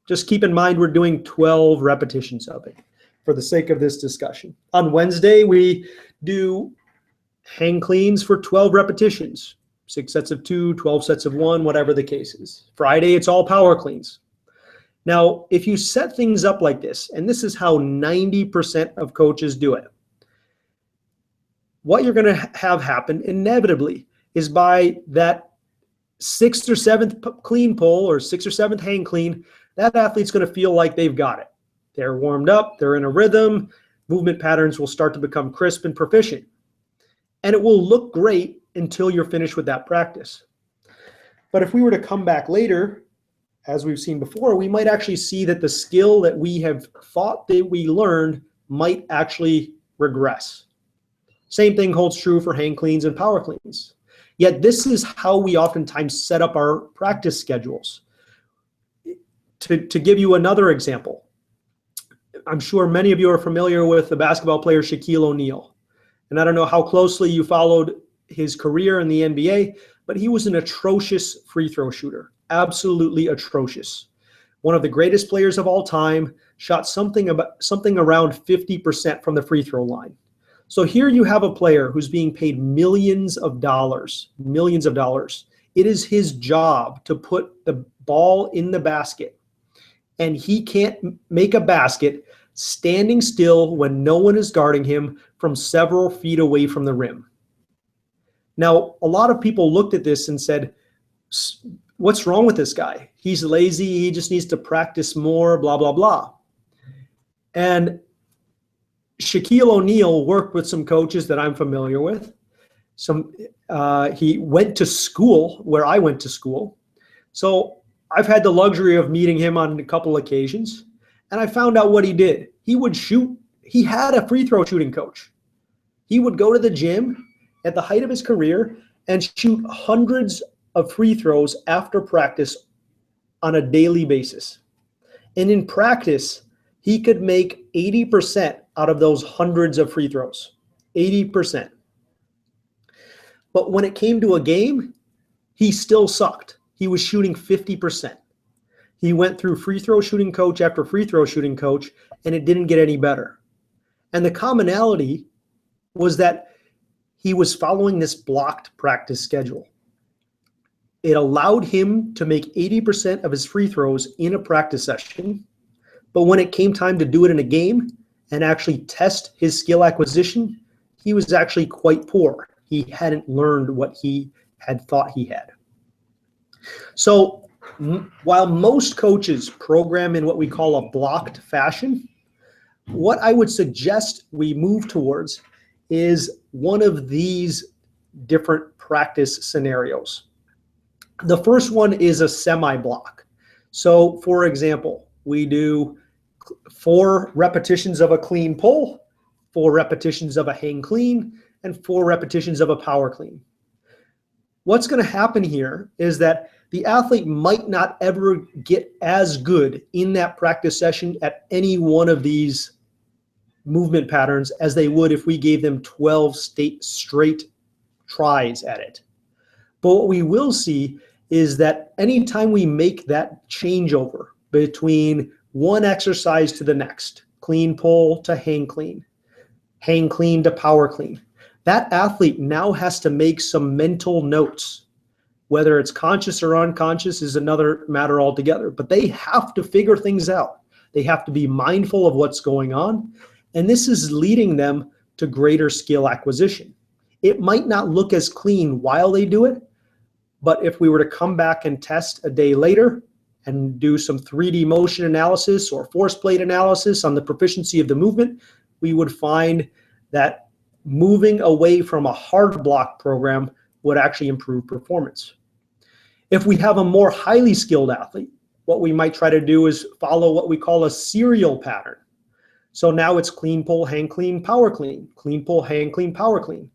Just keep in mind we're doing 12 repetitions of it for the sake of this discussion. On Wednesday, we do hang cleans for 12 repetitions. 6 sets of 2, 12 sets of 1, whatever the case is. Friday, it's all power cleans. Now, if you set things up like this, and this is how 90% of coaches do it, what you're going to have happen inevitably is by that 6th or 7th clean pull or 6th or 7th hang clean, that athlete's going to feel like they've got it. They're warmed up, they're in a rhythm, movement patterns will start to become crisp and proficient. And it will look great until you're finished with that practice. But if we were to come back later, as we've seen before, we might actually see that the skill that we have thought that we learned might actually regress. Same thing holds true for hang cleans and power cleans. Yet this is how we oftentimes set up our practice schedules. To give you another example, I'm sure many of you are familiar with the basketball player Shaquille O'Neal. And I don't know how closely you followed his career in the NBA, but he was an atrocious free throw shooter, absolutely atrocious. one of the greatest players of all time, shot something around 50% from the free throw line. So here you have a player who's being paid millions of dollars. It is his job to put the ball in the basket, and he can't make a basket standing still when no one is guarding him from several feet away from the rim. Now, a lot of people looked at this and said, what's wrong with this guy? He's lazy. He just needs to practice more, blah, blah, blah. And Shaquille O'Neal worked with some coaches that I'm familiar with. He went to school where I went to school. So I've had the luxury of meeting him on a couple occasions, and I found out what he did. He would shoot. He had a free throw shooting coach. He would go to the gym at the height of his career and shoot hundreds of free throws after practice on a daily basis. And in practice, he could make 80% out of those hundreds of free throws. 80%. But when it came to a game, he still sucked. He was shooting 50%. He went through free throw shooting coach after free throw shooting coach, and it didn't get any better. And the commonality was that he was following this blocked practice schedule. It allowed him to make 80% of his free throws in a practice session, but when it came time to do it in a game and actually test his skill acquisition, he was actually quite poor. He hadn't learned what he had thought he had. So while most coaches program in what we call a blocked fashion, what I would suggest we move towards is one of these different practice scenarios. The first one is a semi-block. So for example, we do 4 repetitions of a clean pull, 4 repetitions of a hang clean, and 4 repetitions of a power clean. What's going to happen here is that the athlete might not ever get as good in that practice session at any one of these movement patterns as they would if we gave them 12 straight tries at it. But what we will see is that anytime we make that changeover between one exercise to the next, clean pull to hang clean to power clean, that athlete now has to make some mental notes. Whether it's conscious or unconscious is another matter altogether, but they have to figure things out. They have to be mindful of what's going on, and this is leading them to greater skill acquisition. It might not look as clean while they do it, but if we were to come back and test a day later and do some 3D motion analysis or force plate analysis on the proficiency of the movement, we would find that moving away from a hard block program would actually improve performance. If we have a more highly skilled athlete, what we might try to do is follow what we call a serial pattern. So now it's clean pull, hang clean, power clean, clean pull, hang clean, power clean.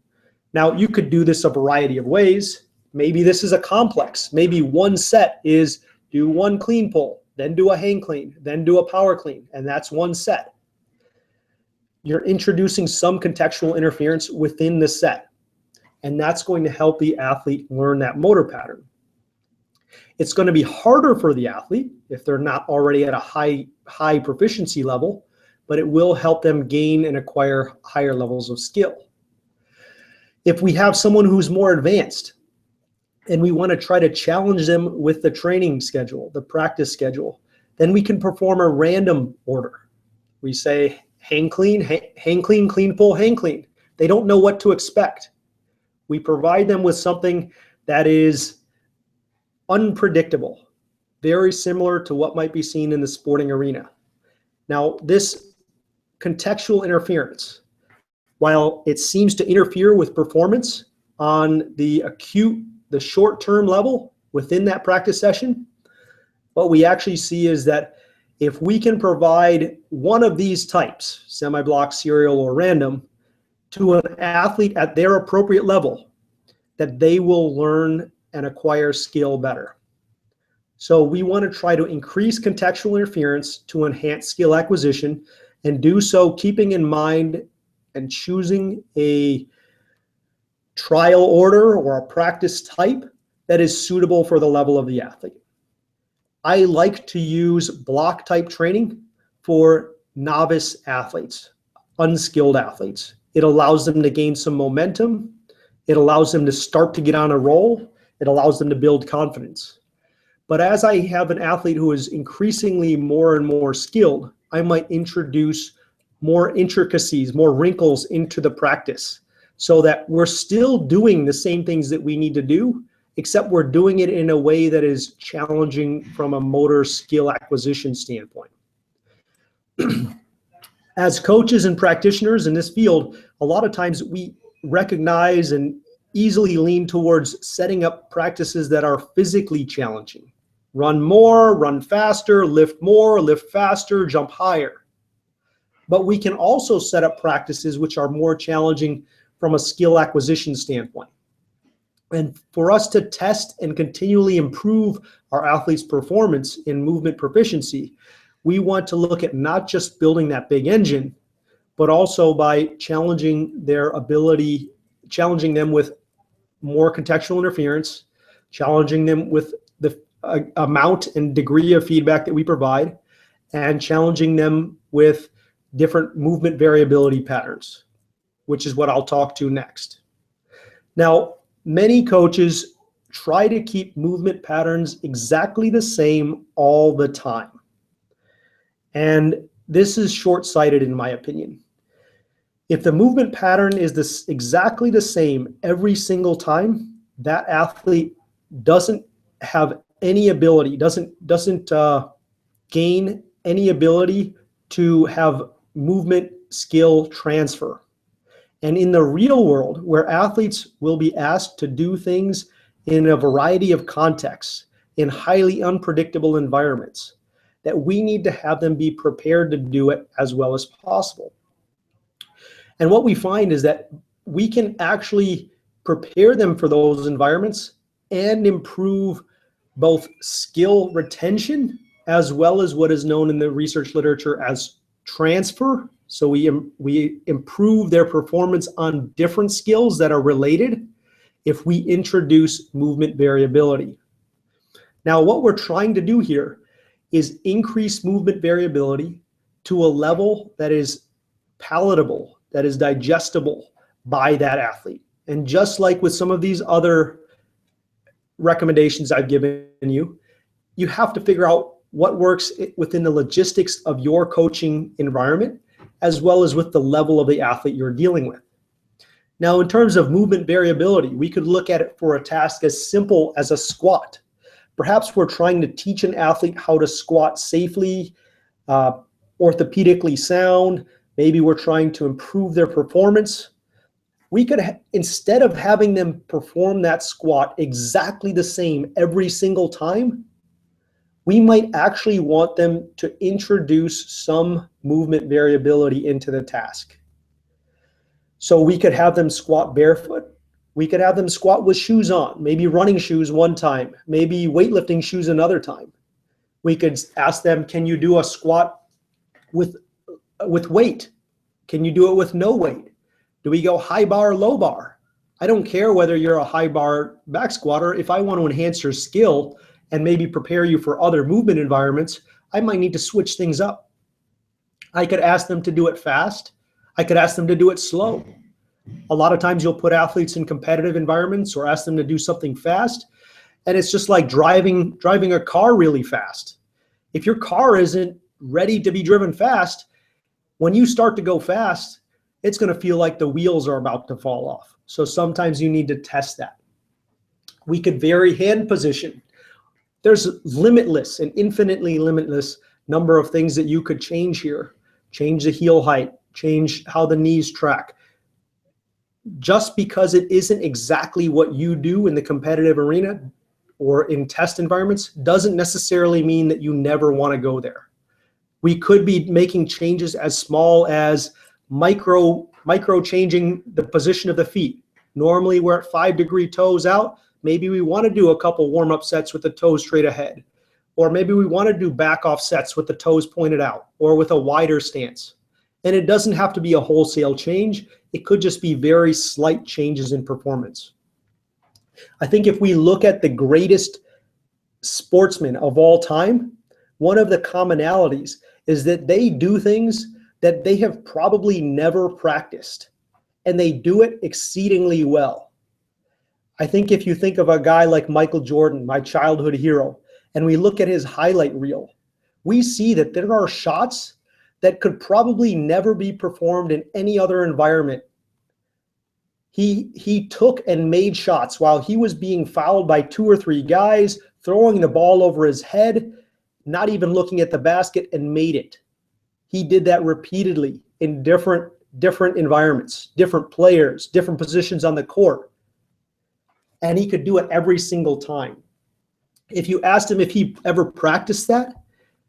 Now you could do this a variety of ways. Maybe this is a complex. Maybe one set is do 1 clean pull, then do a hang clean, then do a power clean, and that's one set. You're introducing some contextual interference within the set, and that's going to help the athlete learn that motor pattern. It's going to be harder for the athlete if they're not already at a high proficiency level, but it will help them gain and acquire higher levels of skill. If we have someone who's more advanced and we want to try to challenge them with the training schedule, the practice schedule, then we can perform a random order. We say hang clean, clean pull, hang clean. They don't know what to expect. We provide them with something that is unpredictable, very similar to what might be seen in the sporting arena. Now, this contextual interference, while it seems to interfere with performance on the short-term level within that practice session, what we actually see is that if we can provide one of these types, semi-block, serial, or random, to an athlete at their appropriate level, that they will learn and acquire skill better. So we want to try to increase contextual interference to enhance skill acquisition, and do so keeping in mind and choosing a trial order or a practice type that is suitable for the level of the athlete. I like to use block type training for novice athletes, unskilled athletes. It allows them to gain some momentum. It allows them to start to get on a roll. It allows them to build confidence. But as I have an athlete who is increasingly more and more skilled, I might introduce more intricacies, more wrinkles into the practice so that we're still doing the same things that we need to do, except we're doing it in a way that is challenging from a motor skill acquisition standpoint. As coaches and practitioners in this field, a lot of times we recognize and easily lean towards setting up practices that are physically challenging. Run more, run faster, lift more, lift faster, jump higher. But we can also set up practices which are more challenging from a skill acquisition standpoint. And for us to test and continually improve our athletes' performance in movement proficiency, we want to look at not just building that big engine, but also by challenging their ability, challenging them with more contextual interference, challenging them with the amount and degree of feedback that we provide, and challenging them with different movement variability patterns, which is what I'll talk to next. Now, many coaches try to keep movement patterns exactly the same all the time. And this is short-sighted in my opinion. If the movement pattern is exactly the same every single time, that athlete doesn't have any ability, doesn't gain any ability to have movement skill transfer. And in the real world, where athletes will be asked to do things in a variety of contexts, in highly unpredictable environments, that we need to have them be prepared to do it as well as possible. And what we find is that we can actually prepare them for those environments and improve both skill retention as well as what is known in the research literature as transfer. So we improve their performance on different skills that are related if we introduce movement variability. Now, what we're trying to do here is increase movement variability to a level that is palatable, that is digestible by that athlete. And just like with some of these other recommendations I've given you, you have to figure out what works within the logistics of your coaching environment, as well as with the level of the athlete you're dealing with. Now, in terms of movement variability, we could look at it for a task as simple as a squat. Perhaps we're trying to teach an athlete how to squat safely, orthopedically sound. Maybe we're trying to improve their performance. We could, instead of having them perform that squat exactly the same every single time, we might actually want them to introduce some movement variability into the task. So we could have them squat barefoot. We could have them squat with shoes on, maybe running shoes one time, maybe weightlifting shoes another time. We could ask them, can you do a squat with weight? Can you do it with no weight? Do we go high bar, low bar? I don't care whether you're a high bar back squatter. If I want to enhance your skill and maybe prepare you for other movement environments, I might need to switch things up. I could ask them to do it fast. I could ask them to do it slow. A lot of times you'll put athletes in competitive environments or ask them to do something fast, and it's just like driving a car really fast. If your car isn't ready to be driven fast, when you start to go fast, it's going to feel like the wheels are about to fall off. So sometimes you need to test that. We could vary hand position. There's limitless and infinitely limitless number of things that you could change here. Change the heel height, change how the knees track. Just because it isn't exactly what you do in the competitive arena or in test environments doesn't necessarily mean that you never want to go there. We could be making changes as small as micro changing the position of the feet. Normally we're at 5-degree toes out. Maybe we want to do a couple warm-up sets with the toes straight ahead. Or maybe we want to do back-off sets with the toes pointed out or with a wider stance. And it doesn't have to be a wholesale change. It could just be very slight changes in performance. I think if we look at the greatest sportsmen of all time, one of the commonalities is that they do things that they have probably never practiced, and they do it exceedingly well. I think if you think of a guy like Michael Jordan, my childhood hero, and we look at his highlight reel, we see that there are shots that could probably never be performed in any other environment. He took and made shots while he was being fouled by 2 or 3 guys, throwing the ball over his head, not even looking at the basket, and made it. He did that repeatedly in different environments, different players, different positions on the court. And he could do it every single time. If you asked him if he ever practiced that,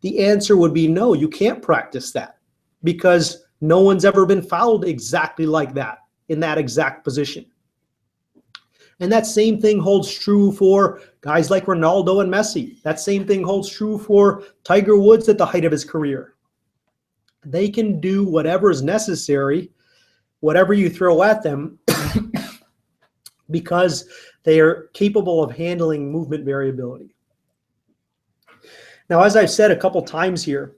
the answer would be no, you can't practice that, because no one's ever been fouled exactly like that in that exact position. And that same thing holds true for guys like Ronaldo and Messi. That same thing holds true for Tiger Woods at the height of his career. They can do whatever is necessary, whatever you throw at them, because they are capable of handling movement variability. Now, as I've said a couple times here,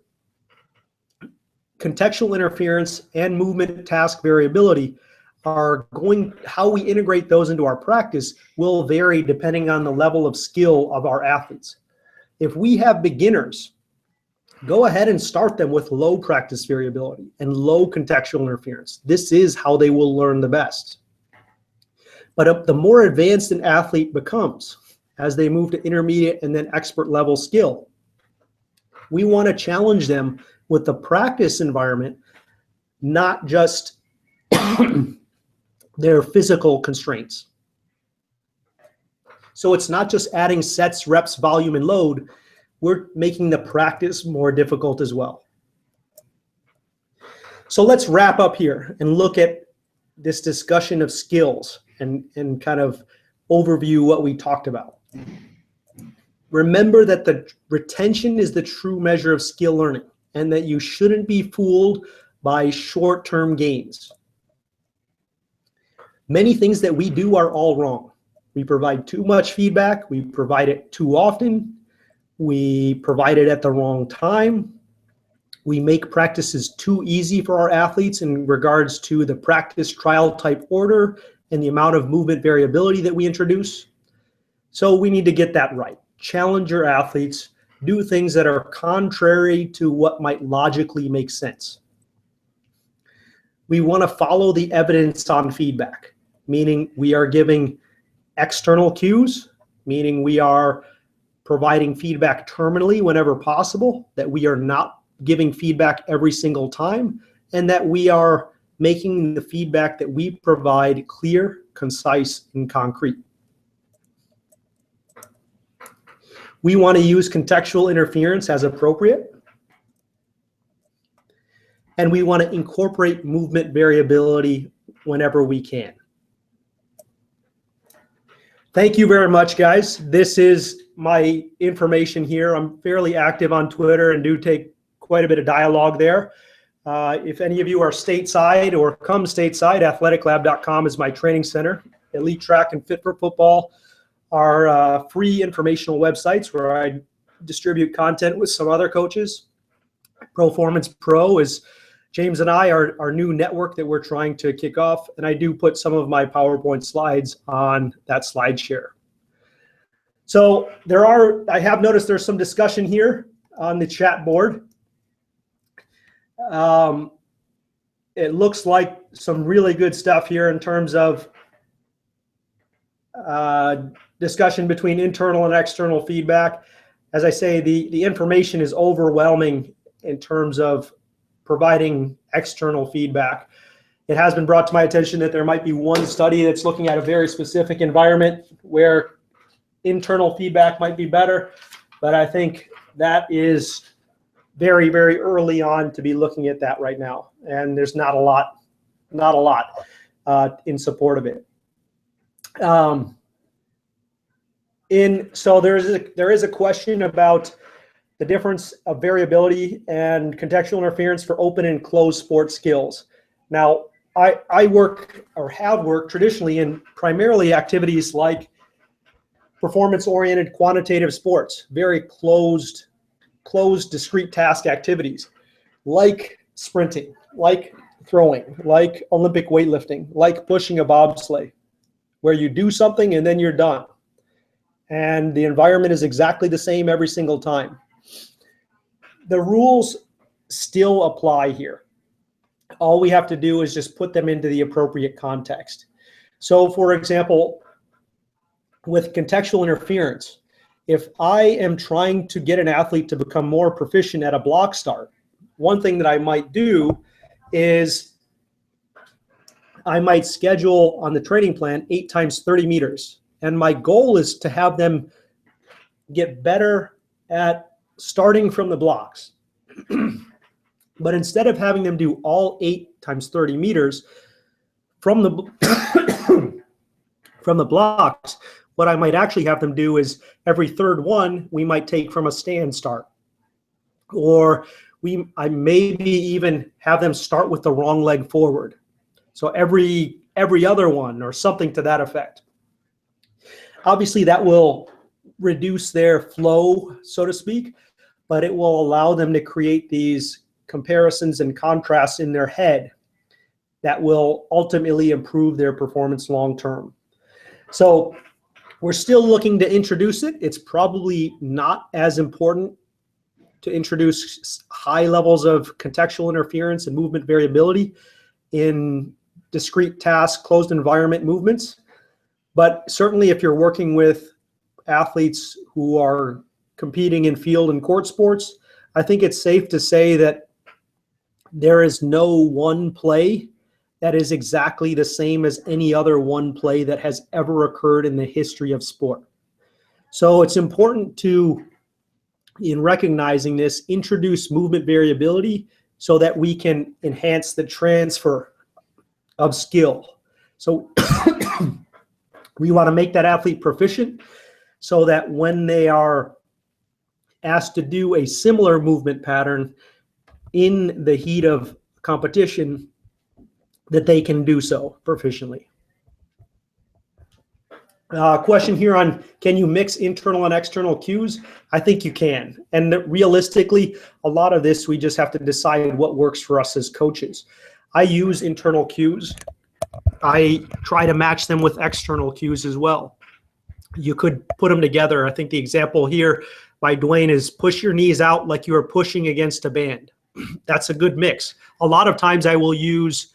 contextual interference and movement task variability how we integrate those into our practice will vary depending on the level of skill of our athletes. If we have beginners, go ahead and start them with low practice variability and low contextual interference. This is how they will learn the best. But the more advanced an athlete becomes as they move to intermediate and then expert level skill, we want to challenge them with the practice environment, not just their physical constraints. So it's not just adding sets, reps, volume, and load. We're making the practice more difficult as well. So let's wrap up here and look at this discussion of skills and kind of overview what we talked about. Remember that the retention is the true measure of skill learning, and that you shouldn't be fooled by short-term gains. Many things that we do are all wrong. We provide too much feedback. We provide it too often. We provide it at the wrong time. We make practices too easy for our athletes in regards to the practice trial type order and the amount of movement variability that we introduce. So we need to get that right. Challenge your athletes. Do things that are contrary to what might logically make sense. We want to follow the evidence on feedback, meaning we are giving external cues, meaning we are providing feedback terminally whenever possible, that we are not giving feedback every single time, and that we are making the feedback that we provide clear, concise, and concrete. We want to use contextual interference as appropriate, and we want to incorporate movement variability whenever we can. Thank you very much, guys. This is my information here. I'm fairly active on Twitter and do take quite a bit of dialogue there. If any of you are stateside or come stateside, athleticlab.com is my training center. Elite Track and Fit for Football are free informational websites where I distribute content with some other coaches. Performance Pro is James and I, our new network that we're trying to kick off, and I do put some of my PowerPoint slides on that slide share. So I have noticed there's some discussion here on the chat board. It looks like some really good stuff here in terms of discussion between internal and external feedback. As I say, the information is overwhelming in terms of providing external feedback. It has been brought to my attention that there might be one study that's looking at a very specific environment where internal feedback might be better, but I think that is very, very early on to be looking at that right now, and there's not a lot in support of it. So there is a question about the difference of variability and contextual interference for open and closed sports skills. Now, I work or have worked traditionally in primarily activities like performance-oriented quantitative sports, very closed, discrete task activities, like sprinting, like throwing, like Olympic weightlifting, like pushing a bobsleigh, where you do something and then you're done. And the environment is exactly the same every single time. The rules still apply here. All we have to do is just put them into the appropriate context. So, for example, with contextual interference, if I am trying to get an athlete to become more proficient at a block start, one thing that I might do is I might schedule on the training plan 8 times 30 meters. And my goal is to have them get better at starting from the blocks. But instead of having them do all 8 times 30 meters from the from the blocks, what I might actually have them do is every third one we might take from a stand start. Or I maybe even have them start with the wrong leg forward. So every other one, or something to that effect. Obviously that will reduce their flow, so to speak, but it will allow them to create these comparisons and contrasts in their head that will ultimately improve their performance long term. So we're still looking to introduce it. It's probably not as important to introduce high levels of contextual interference and movement variability in discrete task, closed environment movements. But certainly if you're working with athletes who are competing in field and court sports, I think it's safe to say that there is no one play that is exactly the same as any other one play that has ever occurred in the history of sport. So it's important to, in recognizing this, introduce movement variability so that we can enhance the transfer of skill. So we want to make that athlete proficient so that when they are asked to do a similar movement pattern in the heat of competition, that they can do so proficiently. Question here on, can you mix internal and external cues? I think you can. And realistically, a lot of this, we just have to decide what works for us as coaches. I use internal cues. I try to match them with external cues as well. You could put them together. I think the example here by Dwayne is push your knees out like you are pushing against a band. That's a good mix. A lot of times I will use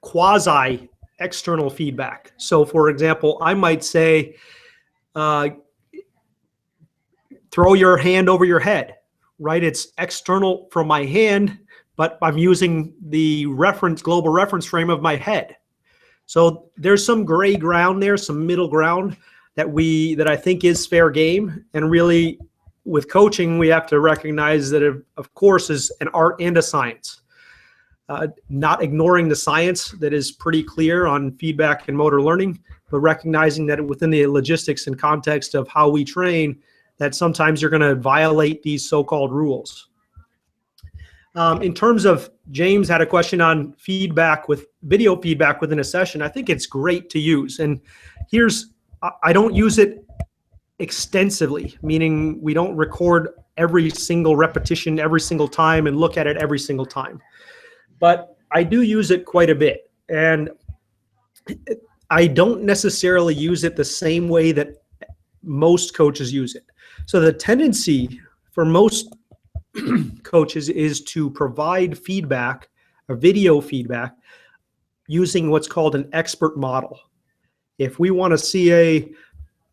quasi external feedback. So for example, I might say, throw your hand over your head, right? It's external from my hand, but I'm using the global reference frame of my head. So there's some gray ground there, some middle ground that I think is fair game. And really with coaching, we have to recognize that it, of course, is an art and a science. Not ignoring the science that is pretty clear on feedback and motor learning, but recognizing that within the logistics and context of how we train, that sometimes you're going to violate these so-called rules. In terms of, James had a question on feedback with video feedback within a session. I think it's great to use. And I don't use it extensively, meaning we don't record every single repetition every single time and look at it every single time. But I do use it quite a bit. And I don't necessarily use it the same way that most coaches use it. So the tendency for most coaches is to provide feedback, or video feedback, using what's called an expert model. If we want to see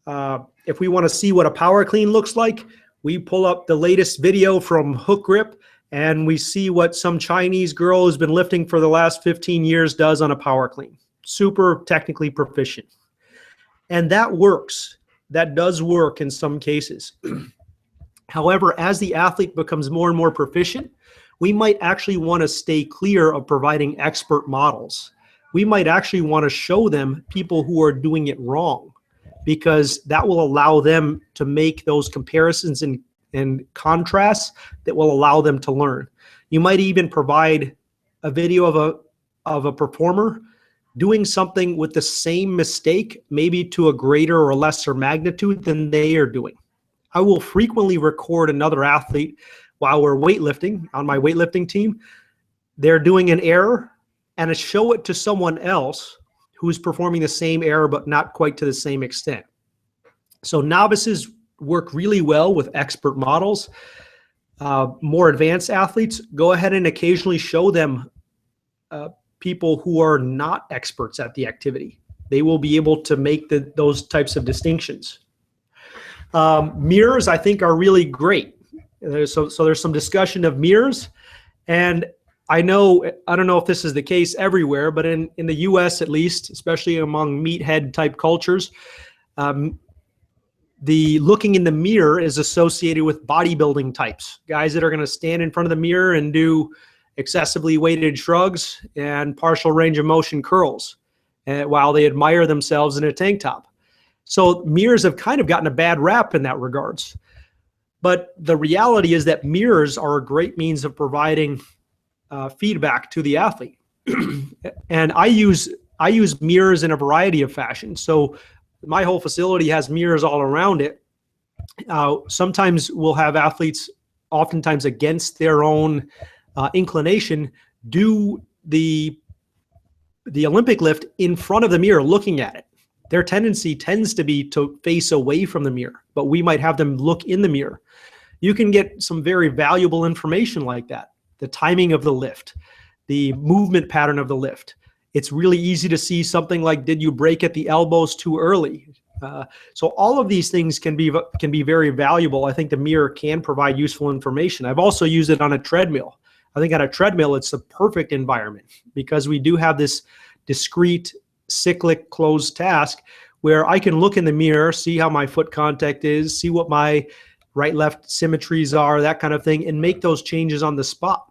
what a power clean looks like, we pull up the latest video from Hook Grip and we see what some Chinese girl who's been lifting for the last 15 years does on a power clean. Super technically proficient. And that works. That does work in some cases. However, as the athlete becomes more and more proficient, we might actually want to stay clear of providing expert models. We might actually want to show them people who are doing it wrong, because that will allow them to make those comparisons and contrasts that will allow them to learn. You might even provide a video of a performer doing something with the same mistake, maybe to a greater or lesser magnitude than they are doing. I will frequently record another athlete while we're weightlifting on my weightlifting team. They're doing an error and I show it to someone else who's performing the same error, but not quite to the same extent. So novices work really well with expert models. More advanced athletes, go ahead and occasionally show them people who are not experts at the activity. They will be able to make those types of distinctions. Mirrors, I think, are really great. So there's some discussion of mirrors, and I don't know if this is the case everywhere, but in the US at least, especially among meathead type cultures, the looking in the mirror is associated with bodybuilding types, guys that are going to stand in front of the mirror and do excessively weighted shrugs and partial range of motion curls while they admire themselves in a tank top. So mirrors have kind of gotten a bad rap in that regards. But the reality is that mirrors are a great means of providing feedback to the athlete. And I use mirrors in a variety of fashions. So my whole facility has mirrors all around it. Sometimes we'll have athletes, oftentimes against their own inclination, do the Olympic lift in front of the mirror looking at it. Their tendency tends to be to face away from the mirror, but we might have them look in the mirror. You can get some very valuable information like that. The timing of the lift, the movement pattern of the lift. It's really easy to see something like, did you break at the elbows too early? So all of these things can be very valuable. I think the mirror can provide useful information. I've also used it on a treadmill. I think on a treadmill, it's the perfect environment because we do have this discrete, cyclic, closed task where I can look in the mirror, see how my foot contact is, see what my right-left symmetries are, that kind of thing, and make those changes on the spot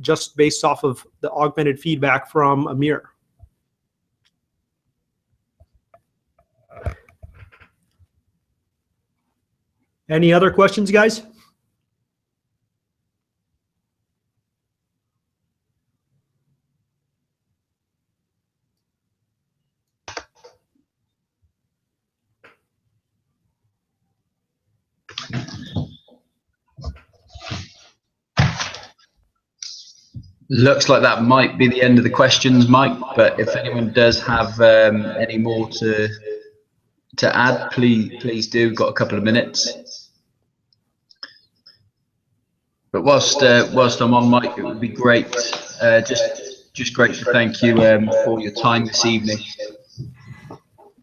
just based off of the augmented feedback from a mirror. Any other questions, guys? Looks like that might be the end of the questions, Mike, but if anyone does have any more to add, please do. Got a couple of minutes. But whilst I'm on, Mike, it would be great, just great to thank you for your time this evening.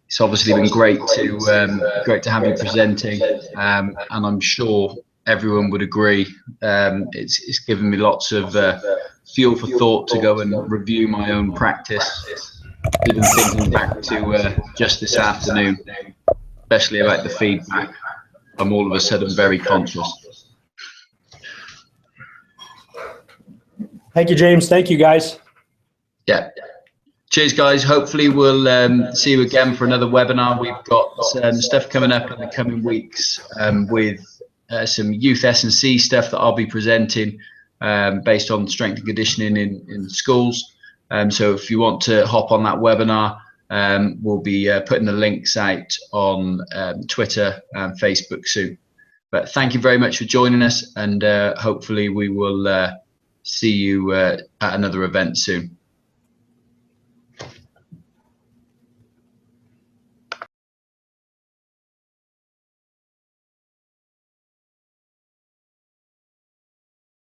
It's obviously been great to have you presenting, and I'm sure everyone would agree. It's given me lots of fuel for thought to go and review my own practice. Even thinking back to just this afternoon, especially about the feedback, I'm all of a sudden very conscious. Thank you, James. Thank you, guys. Yeah. Cheers, guys. Hopefully we'll see you again for another webinar. We've got stuff coming up in the coming weeks with some youth S&C stuff that I'll be presenting based on strength and conditioning in schools. So if you want to hop on that webinar, we'll be putting the links out on Twitter and Facebook soon. But thank you very much for joining us, and hopefully we will see you at another event soon.